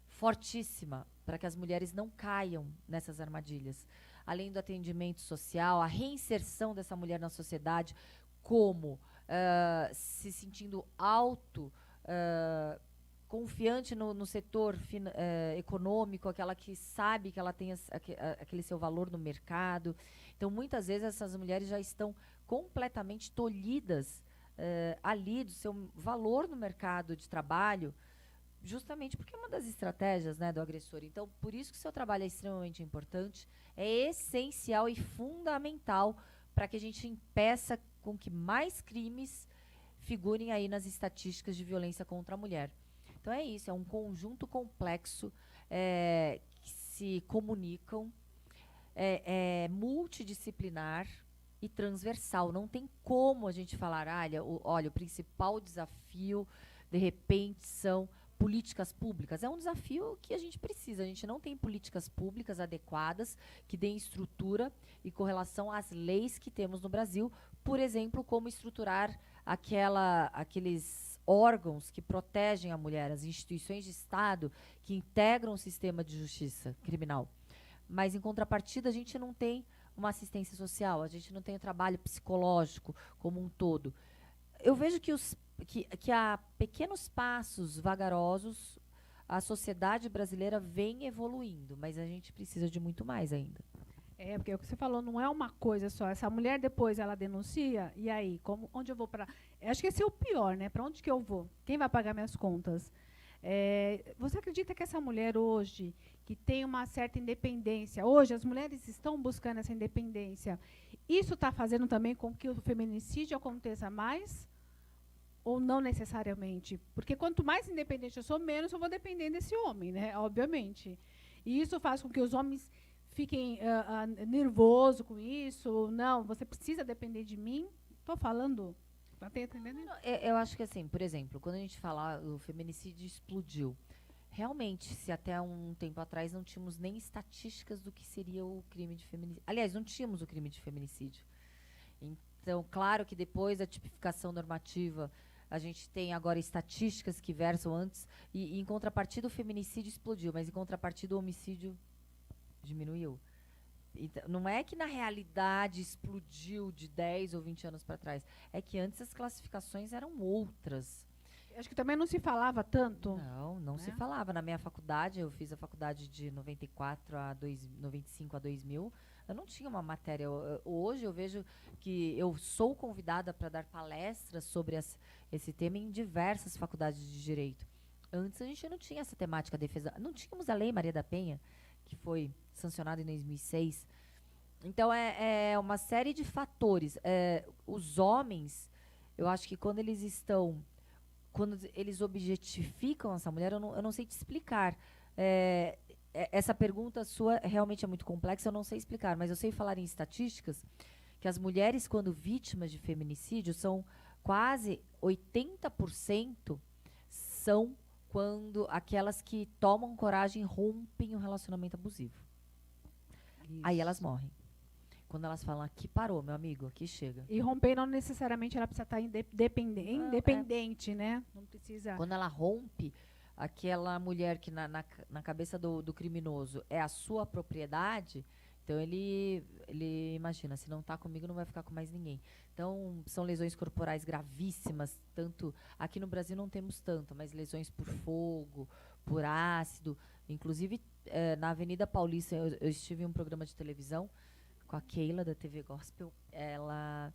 fortíssima para que as mulheres não caiam nessas armadilhas. Além do atendimento social, a reinserção dessa mulher na sociedade, como se sentindo confiante no setor econômico, aquela que sabe que ela tem aquele seu valor no mercado. Então, muitas vezes, essas mulheres já estão completamente tolhidas ali do seu valor no mercado de trabalho, justamente porque é uma das estratégias, né, do agressor. Então, por isso que o seu trabalho é extremamente importante, é essencial e fundamental para que a gente impeça com que mais crimes figurem aí nas estatísticas de violência contra a mulher. Então é isso, é um conjunto complexo que se comunicam, multidisciplinar e transversal. Não tem como a gente falar, olha, o principal desafio, de repente, são políticas públicas. É um desafio que a gente precisa. A gente não tem políticas públicas adequadas que deem estrutura e correlação às leis que temos no Brasil. Por exemplo, como estruturar aqueles órgãos que protegem a mulher, as instituições de Estado que integram o sistema de justiça criminal. Mas, em contrapartida, a gente não tem uma assistência social, a gente não tem um trabalho psicológico como um todo. Eu vejo que há pequenos passos vagarosos, a sociedade brasileira vem evoluindo, mas a gente precisa de muito mais ainda. Porque o que você falou não é uma coisa só. Essa mulher depois ela denuncia, e aí? Onde eu vou para? Acho que esse é o pior, né? Para onde que eu vou? Quem vai pagar minhas contas? Você acredita que essa mulher hoje, que tem uma certa independência, hoje as mulheres estão buscando essa independência, isso está fazendo também com que o feminicídio aconteça mais? Ou não necessariamente? Porque quanto mais independente eu sou, menos eu vou depender desse homem, né? Obviamente. E isso faz com que os homens fiquem nervosos com isso. Não, você precisa depender de mim. Estou falando. Está entendendo? Eu acho que assim, por exemplo, quando a gente fala o feminicídio explodiu, realmente, se até um tempo atrás não tínhamos nem estatísticas do que seria o crime de feminicídio. Aliás, não tínhamos o crime de feminicídio. Então, claro que depois da tipificação normativa, a gente tem agora estatísticas que versam antes, e em contrapartida o feminicídio explodiu, mas em contrapartida o homicídio diminuiu. Então, não é que na realidade explodiu de 10 ou 20 anos para trás, é que antes as classificações eram outras. Acho que também não se falava tanto. Não se falava. Na minha faculdade, eu fiz a faculdade de 95 a 2000, eu não tinha uma matéria. Hoje eu vejo que eu sou convidada para dar palestras sobre esse tema em diversas faculdades de direito. Antes a gente não tinha essa temática defesa. Não tínhamos a Lei Maria da Penha, que foi sancionada em 2006. Então é uma série de fatores. Os homens, eu acho que quando eles objetificam essa mulher, eu não sei te explicar. Essa pergunta sua realmente é muito complexa, eu não sei explicar, mas eu sei falar em estatísticas que as mulheres, quando vítimas de feminicídio, são quase 80% são quando aquelas que tomam coragem rompem o relacionamento abusivo. Isso. Aí elas morrem. Quando elas falam, aqui parou, meu amigo, aqui chega. E romper não necessariamente ela precisa estar independente, né? Não precisa. Quando ela rompe, aquela mulher que na cabeça do criminoso é a sua propriedade, então ele imagina, se não está comigo, não vai ficar com mais ninguém. Então, são lesões corporais gravíssimas, tanto aqui no Brasil não temos tanto, mas lesões por fogo, por ácido. Inclusive, na Avenida Paulista, eu estive em um programa de televisão com a Keila, da TV Gospel. Ela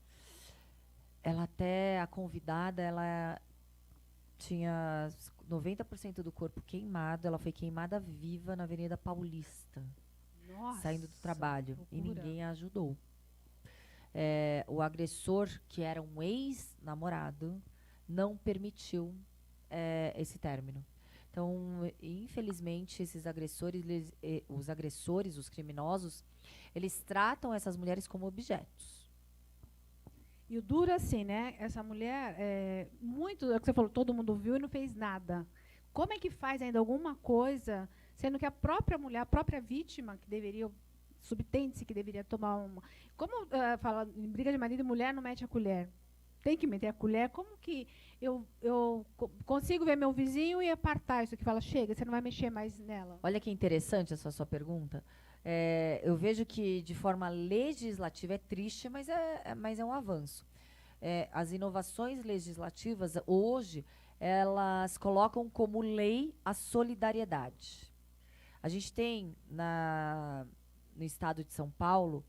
até, a convidada, ela tinha 90% do corpo queimado. Ela foi queimada viva na Avenida Paulista. Nossa, saindo do trabalho. loucura. E ninguém a ajudou. O agressor, que era um ex-namorado, não permitiu esse término. Então, infelizmente, esses agressores, os criminosos, eles tratam essas mulheres como objetos. E o duro assim, né? Essa mulher, muito, é o que você falou, todo mundo viu e não fez nada. Como é que faz ainda alguma coisa, sendo que a própria mulher, a própria vítima, que deveria, subtende-se que deveria tomar uma... Como fala, em briga de marido e mulher, não mete a colher. Tem que meter a colher. Como que eu consigo ver meu vizinho e apartar isso aqui? Fala, chega, você não vai mexer mais nela. Olha que interessante essa sua pergunta. Eu vejo que, de forma legislativa, é triste, mas é um avanço. As inovações legislativas, hoje, elas colocam como lei a solidariedade. A gente tem, no estado de São Paulo,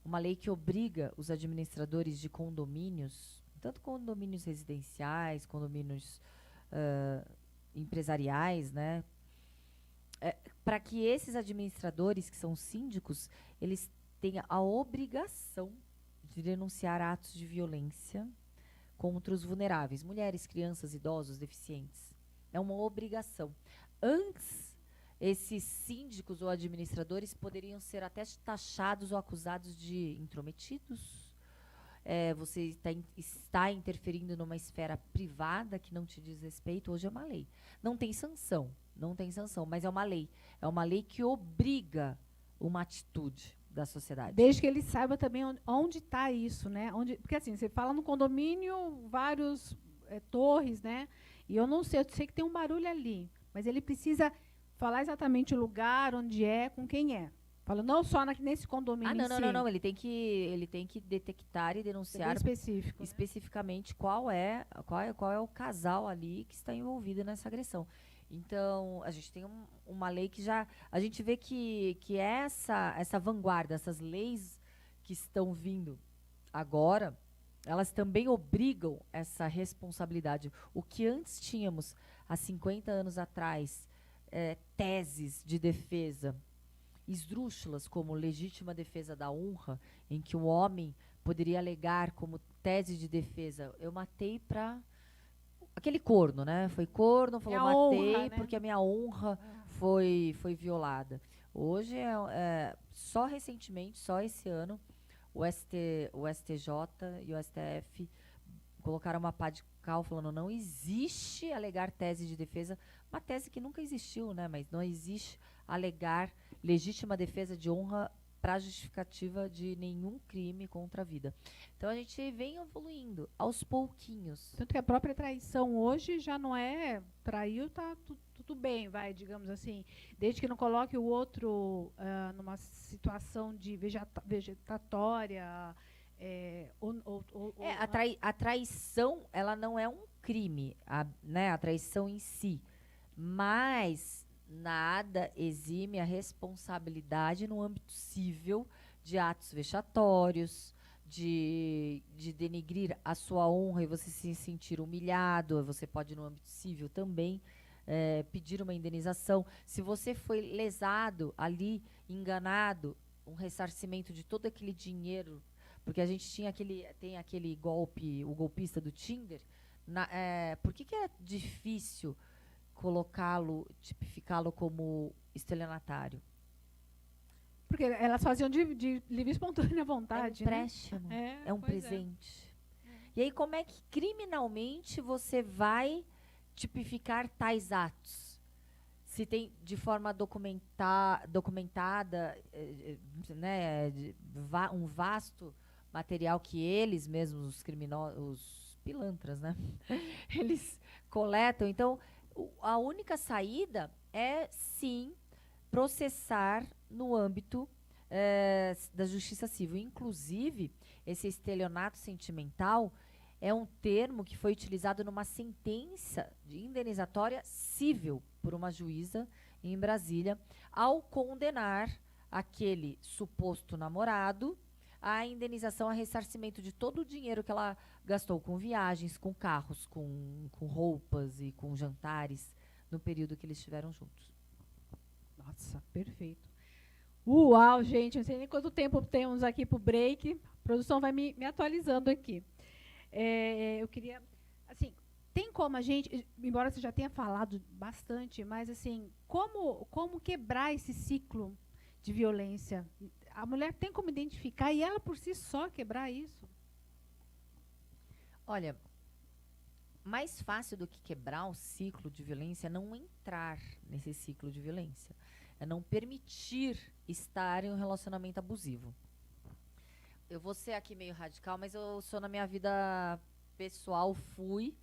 uma lei que obriga os administradores de condomínios, tanto condomínios residenciais, condomínios empresariais, né, para que esses administradores, que são síndicos, eles tenham a obrigação de denunciar atos de violência contra os vulneráveis, mulheres, crianças, idosos, deficientes. É uma obrigação. Antes, esses síndicos ou administradores poderiam ser até taxados ou acusados de intrometidos. Você está interferindo numa esfera privada que não te diz respeito. Hoje é uma lei. Não tem sanção, mas é uma lei. É uma lei que obriga uma atitude da sociedade. Desde que ele saiba também onde está isso, né? Porque assim, você fala no condomínio, vários torres, né? E eu não sei, eu sei que tem um barulho ali, mas ele precisa falar exatamente o lugar, onde é, com quem é. Fala, não só nesse condomínio. Não. Ele tem que detectar e denunciar especificamente, né? qual é o casal ali que está envolvido nessa agressão. Então, a gente tem uma lei que já... A gente vê que essa vanguarda, essas leis que estão vindo agora, elas também obrigam essa responsabilidade. O que antes tínhamos há 50 anos atrás, teses de defesa esdrúxulas, como legítima defesa da honra, em que o homem poderia alegar como tese de defesa: eu matei para aquele corno, né? Foi corno, falou a matei honra, né? porque a minha honra foi violada. Hoje, só recentemente, só esse ano, o STJ e o STF colocaram uma pá de cal falando: não existe alegar tese de defesa, uma tese que nunca existiu, né? Mas não existe alegar legítima defesa de honra para justificativa de nenhum crime contra a vida. Então a gente vem evoluindo aos pouquinhos. Tanto que a própria traição hoje já não é traiu, tá tudo bem, vai, digamos assim, desde que não coloque o outro numa situação de vegetatória. A traição, ela não é um crime, né, a traição em si, mas nada exime a responsabilidade no âmbito civil de atos vexatórios, de denegrir a sua honra e você se sentir humilhado. Você pode, no âmbito civil também, pedir uma indenização. Se você foi lesado ali, enganado, um ressarcimento de todo aquele dinheiro, porque a gente tem aquele golpe, o golpista do Tinder. Por que é difícil colocá-lo, tipificá-lo como estelionatário? Porque elas faziam de livre e espontânea vontade. É um empréstimo, né? é um presente. E aí, como é que criminalmente você vai tipificar tais atos? Se tem de forma documentada, né, um vasto material que eles mesmos, os criminosos, os pilantras, né, eles coletam. Então, a única saída é, sim, processar no âmbito da justiça civil. Inclusive, esse estelionato sentimental é um termo que foi utilizado numa sentença de indenizatória civil por uma juíza em Brasília, ao condenar aquele suposto namorado à indenização, a ressarcimento de todo o dinheiro que ela gastou com viagens, com carros, com roupas e com jantares no período que eles estiveram juntos. Nossa, perfeito. Uau, gente, não sei nem quanto tempo temos aqui para o break. A produção vai me atualizando aqui. Eu queria, assim, tem como a gente, embora você já tenha falado bastante, mas assim, como quebrar esse ciclo de violência? A mulher tem como identificar e ela por si só quebrar isso? Olha, mais fácil do que quebrar o ciclo de violência é não entrar nesse ciclo de violência. É não permitir estar em um relacionamento abusivo. Eu vou ser aqui meio radical, mas eu sou, na minha vida pessoal, fui,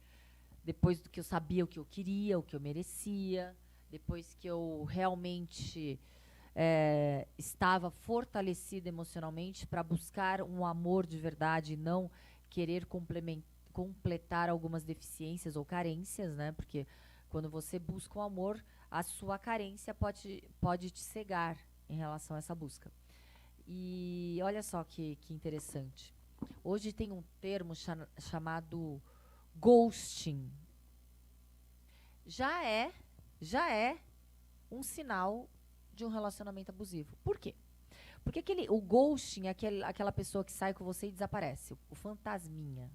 depois do que eu sabia o que eu queria, o que eu merecia, depois que eu realmente estava fortalecida emocionalmente para buscar um amor de verdade e não querer completar algumas deficiências ou carências, né? Porque quando você busca um amor, a sua carência pode te cegar em relação a essa busca. E olha só que interessante. Hoje tem um termo chamado ghosting. Já é um sinal de um relacionamento abusivo. Por quê? Porque o ghosting é aquela pessoa que sai com você e desaparece, o fantasminha.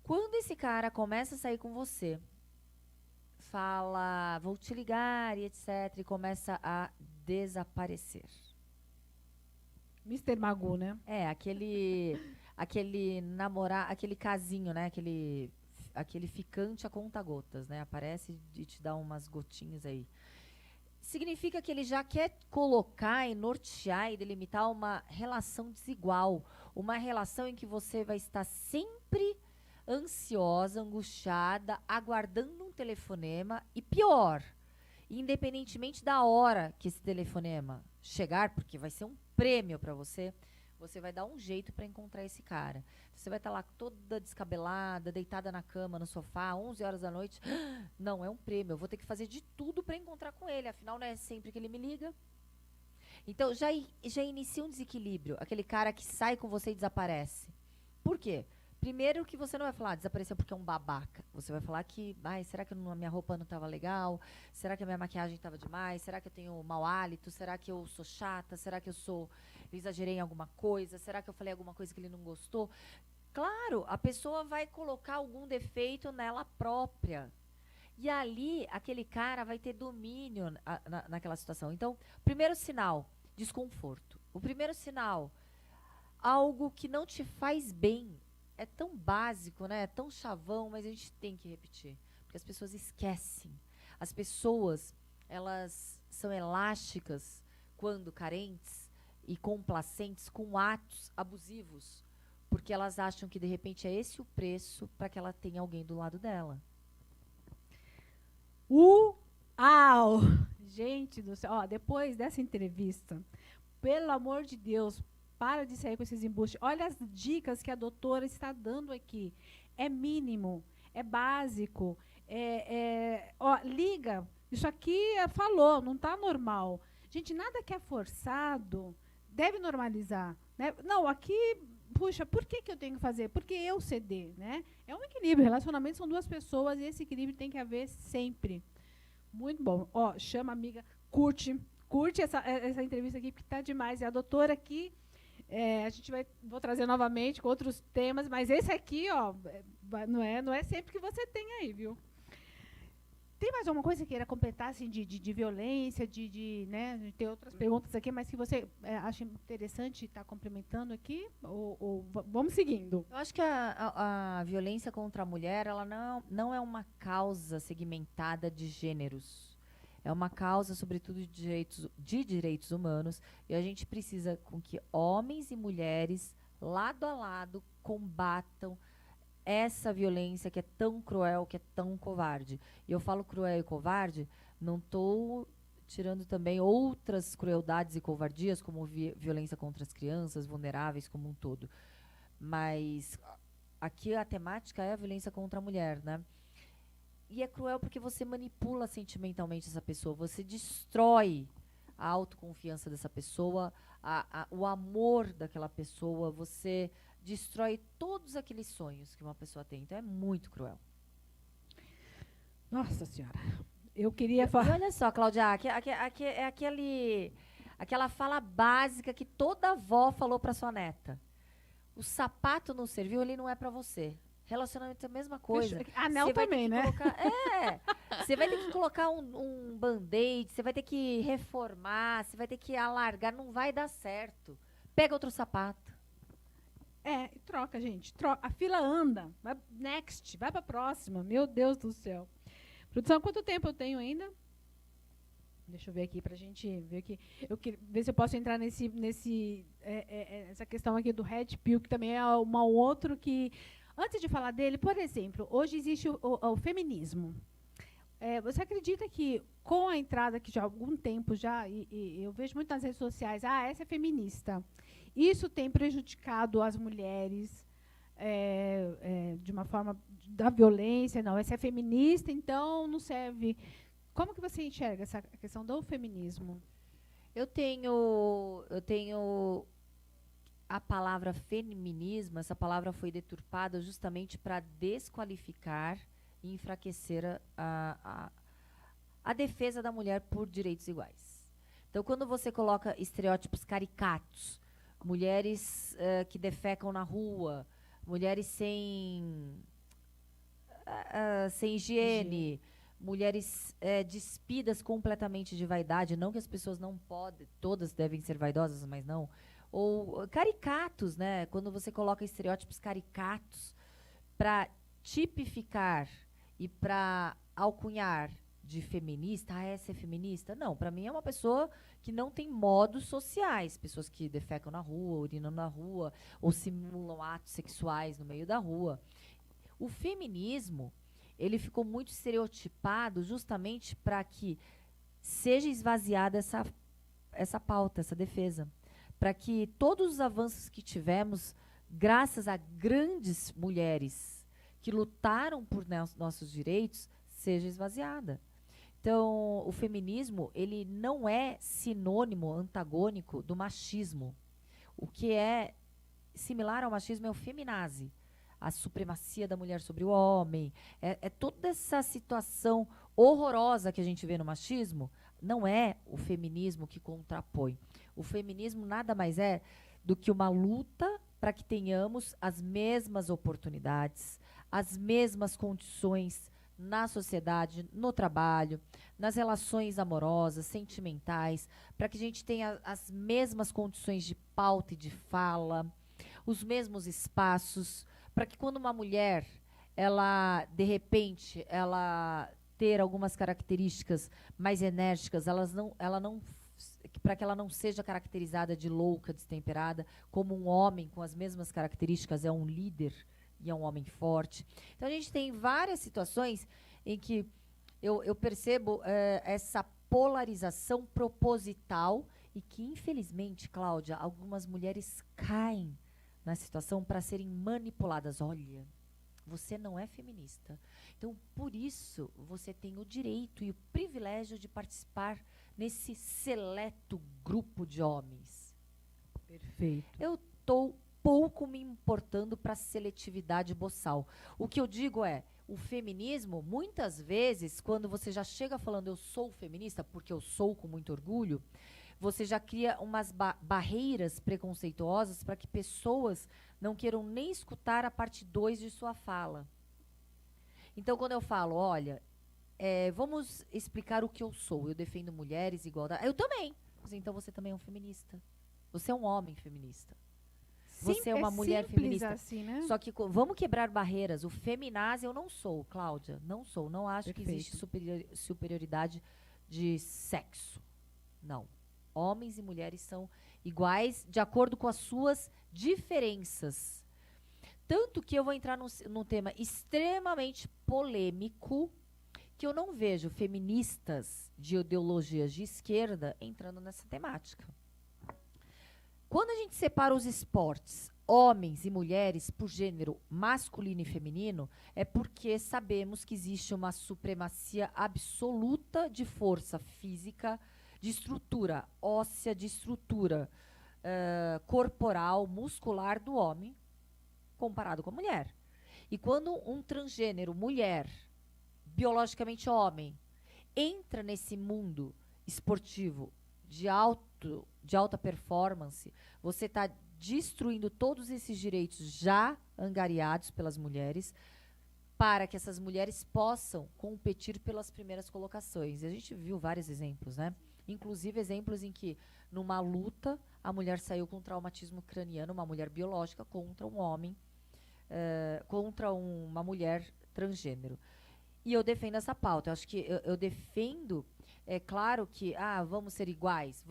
Quando esse cara começa a sair com você, fala, vou te ligar e etc, e começa a desaparecer. Mr. Magoo, né? Aquele namorar, aquele casinho, né? Aquele ficante a conta-gotas, né? Aparece e te dá umas gotinhas aí. Significa que ele já quer colocar e nortear e delimitar uma relação desigual. Uma relação em que você vai estar sempre ansiosa, angustiada, aguardando um telefonema. E pior, independentemente da hora que esse telefonema chegar, porque vai ser um prêmio para você, você vai dar um jeito para encontrar esse cara. Você vai estar lá toda descabelada, deitada na cama, no sofá, 11 horas da noite. Não, é um prêmio, eu vou ter que fazer de tudo para encontrar com ele, afinal não é sempre que ele me liga. Então já inicia um desequilíbrio, aquele cara que sai com você e desaparece. Por quê? Primeiro que você não vai falar, desapareceu porque é um babaca. Você vai falar que, ai, será que a minha roupa não estava legal? Será que a minha maquiagem estava demais? Será que eu tenho mau hálito? Será que eu sou chata? Será que eu exagerei em alguma coisa? Será que eu falei alguma coisa que ele não gostou? Claro, a pessoa vai colocar algum defeito nela própria. E ali, aquele cara vai ter domínio naquela situação. Então, primeiro sinal, desconforto. O primeiro sinal, algo que não te faz bem. É tão básico, né? É tão chavão, mas a gente tem que repetir. Porque as pessoas esquecem. As pessoas, elas são elásticas quando carentes e complacentes com atos abusivos. Porque elas acham que, de repente, é esse o preço para que ela tenha alguém do lado dela. Uau! Gente do céu, ó, depois dessa entrevista, pelo amor de Deus, para de sair com esses embustes. Olha as dicas que a doutora está dando aqui. É mínimo, é básico. Ó, liga, isso aqui falou, não está normal. Gente, nada que é forçado deve normalizar. Né? Não, aqui, puxa, por que eu tenho que fazer? Porque eu ceder, né? É um equilíbrio. Relacionamento são duas pessoas e esse equilíbrio tem que haver sempre. Muito bom. Ó, chama a amiga, curte essa entrevista aqui, porque está demais. E a doutora aqui, a gente vou trazer novamente com outros temas, mas esse aqui, ó, não é sempre que você tem aí, viu? Tem mais alguma coisa que queira completar, assim, de violência, né? Tem outras perguntas aqui, mas que você acha interessante estar complementando aqui? Ou vamos seguindo? Eu acho que a violência contra a mulher, ela não é uma causa segmentada de gêneros. É uma causa, sobretudo, de direitos humanos. E a gente precisa com que homens e mulheres, lado a lado, combatam essa violência que é tão cruel, que é tão covarde. E eu falo cruel e covarde, não estou tirando também outras crueldades e covardias, como violência contra as crianças, vulneráveis como um todo. Mas aqui a temática é a violência contra a mulher, né? E é cruel porque você manipula sentimentalmente essa pessoa, você destrói a autoconfiança dessa pessoa, o amor daquela pessoa, você destrói todos aqueles sonhos que uma pessoa tem. Então é muito cruel. Nossa Senhora. Eu queria falar. E olha só, Cláudia, é aquela fala básica que toda avó falou para sua neta. O sapato não serviu, ele não é para você. Relacionamento é a mesma coisa. Anel também, né? Você vai ter que colocar um band-aid, você vai ter que reformar, você vai ter que alargar, não vai dar certo. Pega outro sapato. Troca, gente. Troca. A fila anda. Vai next, vai para a próxima. Meu Deus do céu. Produção, quanto tempo eu tenho ainda? Deixa eu ver aqui para a gente ver aqui. Eu queria ver se eu posso entrar essa questão aqui do Red Pill, que também é um outro que... Antes de falar dele, por exemplo, hoje existe o feminismo. Você acredita que, com a entrada que já há algum tempo já, e eu vejo muito nas redes sociais, essa é feminista. Isso tem prejudicado as mulheres de uma forma da violência. Não, essa é feminista, então não serve. Como que você enxerga essa questão do feminismo? Eu tenho a palavra feminismo, essa palavra foi deturpada justamente para desqualificar e enfraquecer a defesa da mulher por direitos iguais. Então, quando você coloca estereótipos caricatos, mulheres que defecam na rua, mulheres sem higiene, mulheres despidas completamente de vaidade, não que as pessoas não podem, todas devem ser vaidosas, mas não. Ou caricatos, né? Quando você coloca estereótipos caricatos para tipificar e para alcunhar de feminista, essa é feminista? Não, para mim é uma pessoa que não tem modos sociais, pessoas que defecam na rua, urinam na rua, ou simulam atos sexuais no meio da rua. O feminismo, ele ficou muito estereotipado justamente para que seja esvaziada essa pauta, essa defesa. Para que todos os avanços que tivemos, graças a grandes mulheres que lutaram por nossos direitos, seja esvaziada. Então, o feminismo, ele não é sinônimo, antagônico do machismo. O que é similar ao machismo é o feminazi. a supremacia da mulher sobre o homem, é toda essa situação horrorosa que a gente vê no machismo, não é o feminismo que contrapõe. O feminismo nada mais é do que uma luta para que tenhamos as mesmas oportunidades, as mesmas condições na sociedade, no trabalho, nas relações amorosas, sentimentais, para que a gente tenha as mesmas condições de pauta e de fala, os mesmos espaços, para que quando uma mulher, ela, de repente, ela ter algumas características mais enérgicas, para que ela não seja caracterizada de louca, destemperada, como um homem com as mesmas características é um líder e é um homem forte. Então a gente tem várias situações em que eu percebo essa polarização proposital e que, infelizmente, Cláudia, algumas mulheres caem na situação para serem manipuladas. Olha, você não é feminista. Então, por isso, você tem o direito e o privilégio de participar nesse seleto grupo de homens. Perfeito. Eu estou pouco me importando para a seletividade boçal. O que eu digo é, o feminismo, muitas vezes, quando você já chega falando eu sou feminista, porque eu sou com muito orgulho, você já cria umas barreiras preconceituosas para que pessoas não queiram nem escutar a parte 2 de sua fala. Então, quando eu falo, olha, vamos explicar o que eu sou. Eu defendo mulheres, igualdade. Eu também. Então, você também é um feminista. Você é um homem feminista. Você é uma mulher feminista. Assim, né? Só que vamos quebrar barreiras. O feminazi eu não sou, Cláudia. Não sou. Não acho que existe superioridade de sexo. Não. Homens e mulheres são iguais de acordo com as suas diferenças. Tanto que eu vou entrar num tema extremamente polêmico, que eu não vejo feministas de ideologias de esquerda entrando nessa temática. Quando a gente separa os esportes, homens e mulheres, por gênero masculino e feminino, é porque sabemos que existe uma supremacia absoluta de força física, de estrutura óssea, de estrutura corporal, muscular do homem, comparado com a mulher. E quando um transgênero, mulher, biologicamente homem, entra nesse mundo esportivo de alta performance, você está destruindo todos esses direitos já angariados pelas mulheres para que essas mulheres possam competir pelas primeiras colocações. E a gente viu vários exemplos, né? Inclusive exemplos em que, numa luta, a mulher saiu com traumatismo craniano, uma mulher biológica, contra um homem, contra uma mulher transgênero. E eu defendo essa pauta. Eu acho que eu defendo, é claro que, vamos ser iguais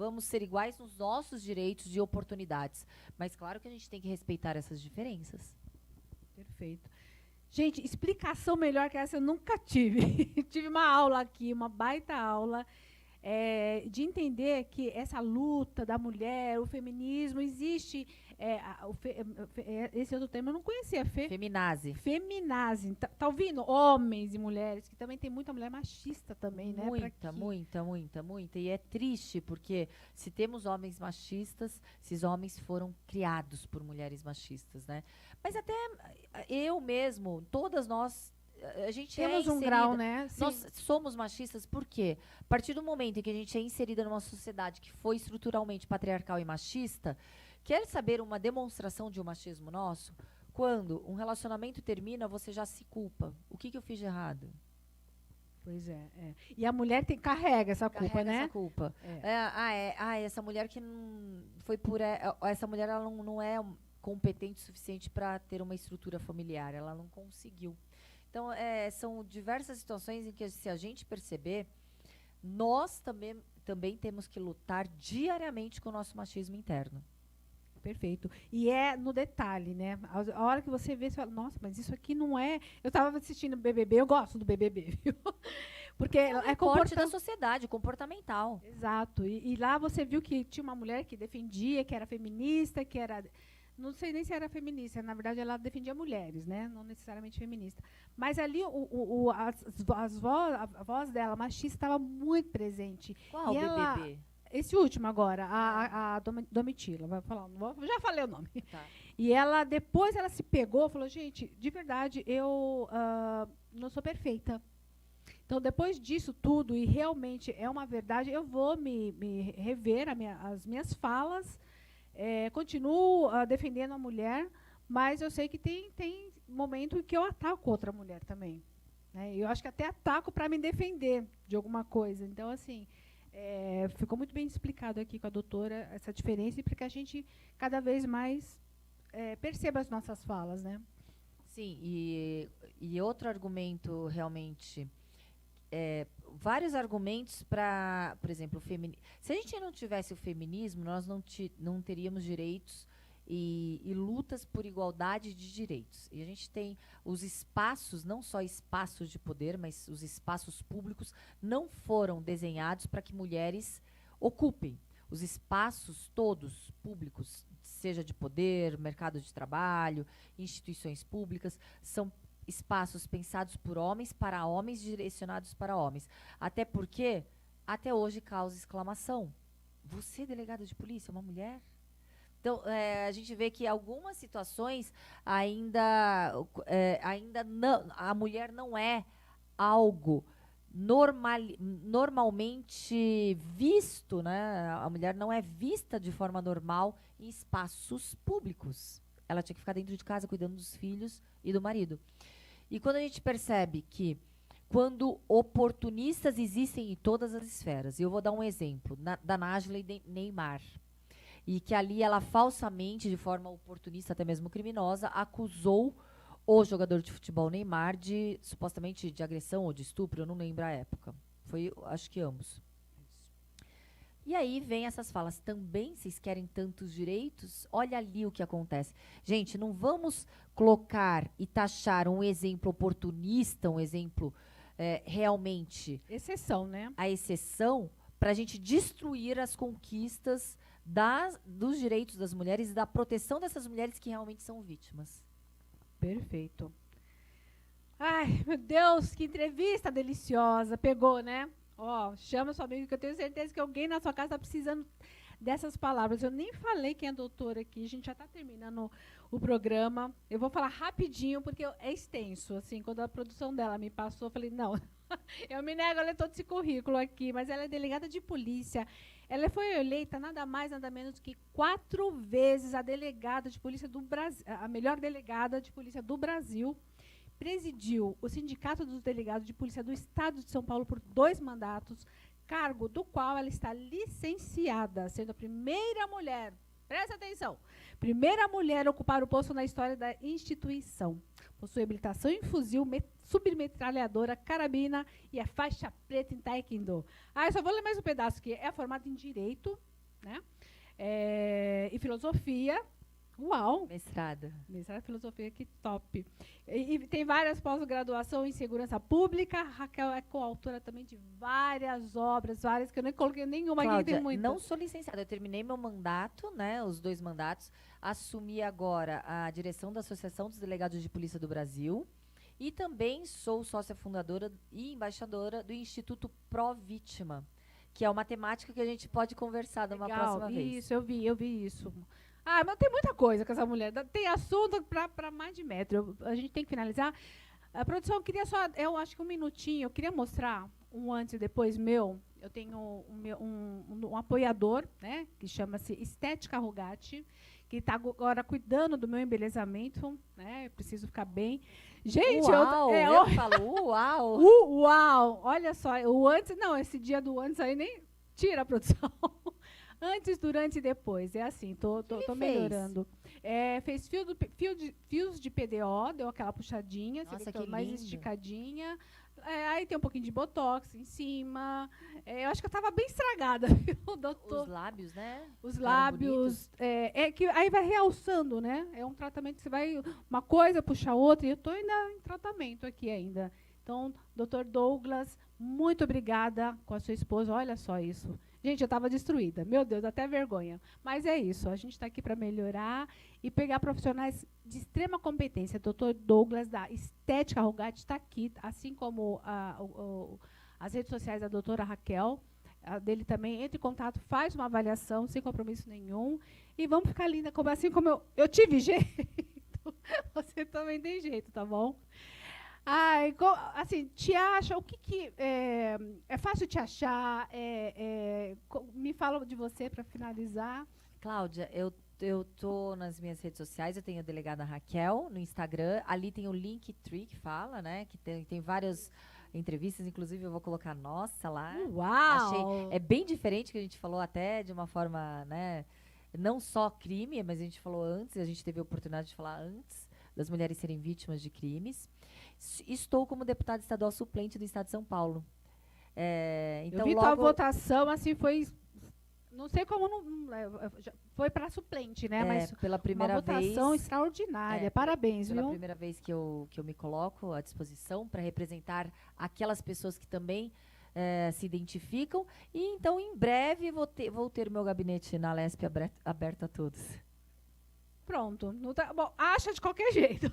nos nossos direitos e oportunidades. Mas claro que a gente tem que respeitar essas diferenças. Perfeito. Gente, explicação melhor que essa eu nunca tive. Tive uma aula aqui, uma baita aula, de entender que essa luta da mulher, o feminismo, existe. Esse outro tema eu não conhecia. Feminazi. Feminazi. Tá ouvindo? Homens e mulheres, que também tem muita mulher machista também, né? Muita. E é triste, porque se temos homens machistas, esses homens foram criados por mulheres machistas, né? Mas até eu mesmo, todas nós, a gente temos um grau, né? Sim. Nós somos machistas porque, a partir do momento em que a gente é inserida numa sociedade que foi estruturalmente patriarcal e machista, quer saber uma demonstração de um machismo nosso? Quando um relacionamento termina, você já se culpa. O que eu fiz de errado? Pois é. E a mulher carrega essa culpa, né? Essa culpa. Essa mulher que não foi por... essa mulher ela não é competente o suficiente para ter uma estrutura familiar. Ela não conseguiu. Então, são diversas situações em que, se a gente perceber, nós também temos que lutar diariamente com o nosso machismo interno. Perfeito. E é no detalhe, né? A hora que você vê, você fala, nossa, mas isso aqui não é... Eu estava assistindo BBB, eu gosto do BBB, viu? Porque é parte da sociedade, comportamental. Exato. E lá você viu que tinha uma mulher que defendia, que era feminista, que era... Não sei nem se era feminista, na verdade ela defendia mulheres, né? Não necessariamente feminista. Mas ali a voz dela, machista, estava muito presente. Qual e BBB? esse último agora, a Domitila, vai falar, já falei o nome. Tá. E ela, depois ela se pegou, falou, gente, de verdade, eu não sou perfeita. Então, depois disso tudo, e realmente é uma verdade, eu vou me rever as minhas falas, continuo defendendo a mulher, mas eu sei que tem momento em que eu ataco outra mulher também. Né? Eu acho que até ataco para me defender de alguma coisa. Então, assim, ficou muito bem explicado aqui com a doutora essa diferença, e para que a gente cada vez mais perceba as nossas falas, né? Sim, e outro argumento realmente... vários argumentos para, por exemplo, o feminismo. Se a gente não tivesse o feminismo, nós não teríamos direitos e lutas por igualdade de direitos. E a gente tem os espaços, não só espaços de poder, mas os espaços públicos não foram desenhados para que mulheres ocupem. Os espaços todos públicos, seja de poder, mercado de trabalho, instituições públicas, são espaços pensados por homens, para homens, direcionados para homens. Até porque, até hoje, causa exclamação. Você, delegada de polícia, é uma mulher? Então, a gente vê que algumas situações ainda não, a mulher não é algo normalmente visto, né? A mulher não é vista de forma normal em espaços públicos. Ela tinha que ficar dentro de casa cuidando dos filhos e do marido. E quando a gente percebe que quando oportunistas existem em todas as esferas, e eu vou dar um exemplo da Nájila e Neymar, e que ali ela falsamente, de forma oportunista, até mesmo criminosa, acusou o jogador de futebol Neymar de, supostamente, de agressão ou de estupro, eu não lembro a época. Foi, acho que ambos. E aí vem essas falas, também vocês querem tantos direitos? Olha ali o que acontece. Gente, não vamos colocar e taxar um exemplo oportunista, um exemplo realmente... Exceção, né? A exceção, para a gente destruir as conquistas dos direitos das mulheres e da proteção dessas mulheres que realmente são vítimas. Perfeito. Ai, meu Deus, que entrevista deliciosa. Pegou, né? Ó, chama sua amiga, que eu tenho certeza que alguém na sua casa está precisando dessas palavras. Eu nem falei quem é a doutora aqui, a gente já está terminando o programa. Eu vou falar rapidinho, porque é extenso. Assim, quando a produção dela me passou, eu falei, não, eu me nego a ler todo esse currículo aqui, mas ela é delegada de polícia. Ela foi eleita nada mais, nada menos que 4 vezes a delegada de polícia do Brasil, a melhor delegada de polícia do Brasil. Presidiu o Sindicato dos Delegados de Polícia do Estado de São Paulo por 2 mandatos, cargo do qual ela está licenciada, sendo a primeira mulher, presta atenção, primeira mulher a ocupar o posto na história da instituição. Possui habilitação em fuzil, submetralhadora, carabina e a faixa preta em taekwondo. Eu só vou ler mais um pedaço aqui. É formada em Direito, né? E Filosofia. Uau! Mestrada em Filosofia, que top. E tem várias pós-graduação em Segurança Pública. Raquel é coautora também de várias obras, várias, que eu nem coloquei nenhuma. Cláudia, aqui, tem muitas. Não sou licenciada, eu terminei meu mandato, né, os 2 mandatos, assumi agora a direção da Associação dos Delegados de Polícia do Brasil e também sou sócia fundadora e embaixadora do Instituto Pró Vítima, que é uma temática que a gente pode conversar numa próxima vez. Isso, eu vi isso. Mas tem muita coisa com essa mulher. Tem assunto para mais de metro. A gente tem que finalizar. A produção, eu acho que um minutinho, eu queria mostrar um antes e depois meu. Eu tenho um apoiador, né, que chama-se Estética Rugatti, que está agora cuidando do meu embelezamento, né? Eu preciso ficar bem. Gente, eu falo, uau! Uau! Olha só, o antes, não, esse dia do antes aí nem tira a produção. Antes, durante e depois. É assim, tô melhorando. Fez fios de PDO, deu aquela puxadinha. Nossa, você que mais lindo. esticadinha. Aí tem um pouquinho de botox em cima. Eu acho que eu estava bem estragada, viu, doutor? Os lábios, né? Os lábios. Que aí vai realçando, né? É um tratamento que você vai... Uma coisa puxa a outra. E eu estou ainda em tratamento aqui ainda. Então, doutor Douglas, muito obrigada com a sua esposa. Olha só isso. Gente, eu estava destruída. Meu Deus, até vergonha. Mas é isso. A gente está aqui para melhorar e pegar profissionais de extrema competência. Dr. Douglas, da Estética Rugatti, está aqui, assim como as redes sociais da doutora Raquel. a dele também, entre em contato, faz uma avaliação, sem compromisso nenhum, e vamos ficar linda, assim como eu tive jeito, você também tem jeito, tá bom? Ai, assim, te acha, o que é fácil te achar? Me fala de você para finalizar. Cláudia, eu tô nas minhas redes sociais, eu tenho a delegada Raquel no Instagram, ali tem o Linktree que fala, né, que tem várias entrevistas, inclusive eu vou colocar a nossa lá. Uau! É bem diferente, que a gente falou até de uma forma, né, não só crime, mas a gente falou antes, a gente teve a oportunidade de falar antes das mulheres serem vítimas de crimes. Estou como deputada estadual suplente do Estado de São Paulo. Então, eu vi tua votação, assim, foi... Não sei como foi para suplente, né? Mas pela primeira uma votação vez, extraordinária. Parabéns, pela viu? primeira vez que eu me coloco à disposição para representar aquelas pessoas que também se identificam. E então, em breve, vou ter meu gabinete na Lesp aberto a todos. Pronto. Bom, acha de qualquer jeito.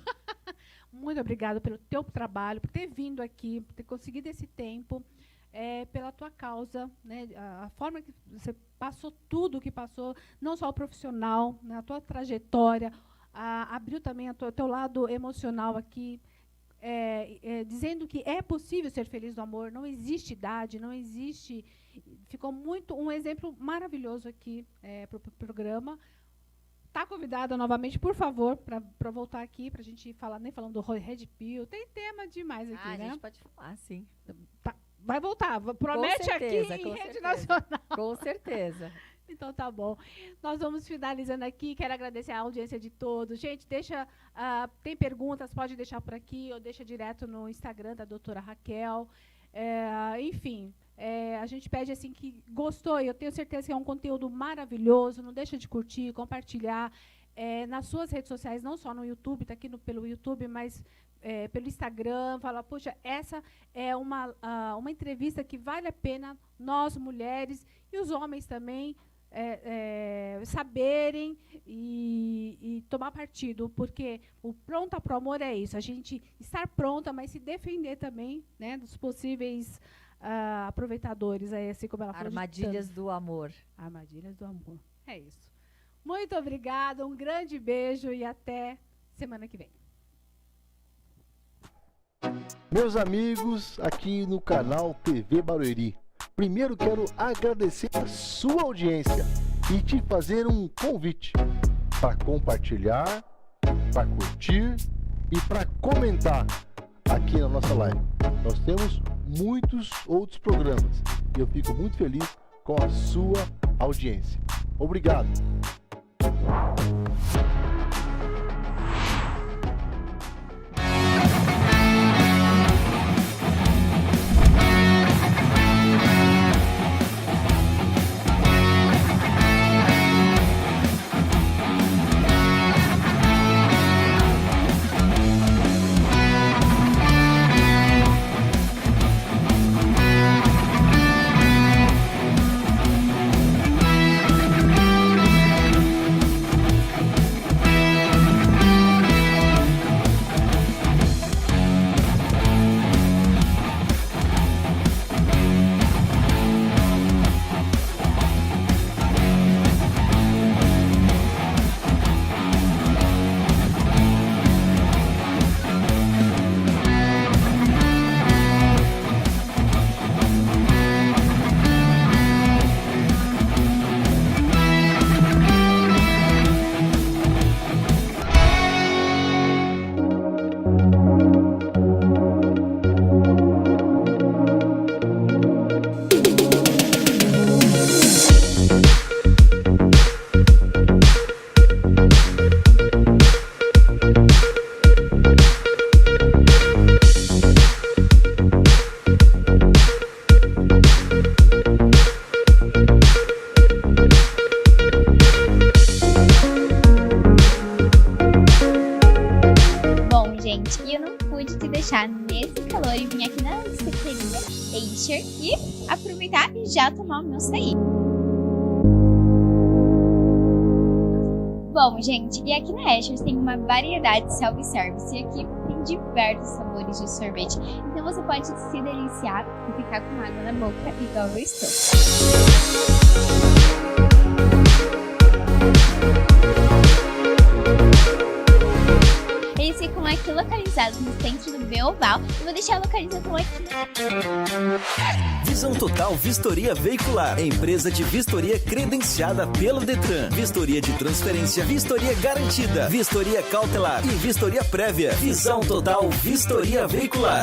Muito obrigada pelo teu trabalho, por ter vindo aqui, por ter conseguido esse tempo, pela tua causa, né? A forma que você passou tudo o que passou, não só o profissional, né? A tua trajetória, abriu também o teu lado emocional aqui, dizendo que é possível ser feliz no amor, não existe idade, não existe... Ficou um exemplo maravilhoso aqui para o programa. Está convidada novamente, por favor, para voltar aqui, para a gente falar, nem falando do Red Pill. Tem tema demais aqui, né? A gente pode falar, sim. Tá, vai voltar, promete certeza, aqui em rede certeza. nacional. Com certeza. Então tá bom. Nós vamos finalizando aqui. Quero agradecer a audiência de todos. Gente, tem perguntas, pode deixar por aqui, ou deixa direto no Instagram da doutora Raquel. Enfim... a gente pede assim que gostou, eu tenho certeza que é um conteúdo maravilhoso, não deixa de curtir, compartilhar nas suas redes sociais, não só no YouTube, está aqui pelo YouTube, mas pelo Instagram, fala, poxa, essa é uma entrevista que vale a pena nós, mulheres, e os homens também, saberem e tomar partido, porque o pronta pro amor é isso, a gente estar pronta, mas se defender também, né, dos possíveis... aproveitadores, assim como ela falou. Armadilhas do amor. Armadilhas do amor. É isso. Muito obrigada, um grande beijo e até semana que vem. Meus amigos, aqui no canal TV Barueri, primeiro quero agradecer a sua audiência e te fazer um convite para compartilhar, para curtir e para comentar aqui na nossa live. Nós temos muitos outros programas e eu fico muito feliz com a sua audiência. Obrigado. Nesse calor e vim aqui na secretaria Acer e aproveitar e já tomar o meu açaí. Bom, gente, e aqui na Ashers tem uma variedade de self-service e aqui tem diversos sabores de sorvete. Então você pode se deliciar e ficar com água na boca igual eu estou. Eles ficam aqui localizados no centro do Beoval e vou deixar a localização aqui. Visão Total Vistoria Veicular, empresa de vistoria credenciada pelo Detran. Vistoria de transferência, vistoria garantida, vistoria cautelar e vistoria prévia. Visão Total Vistoria Veicular.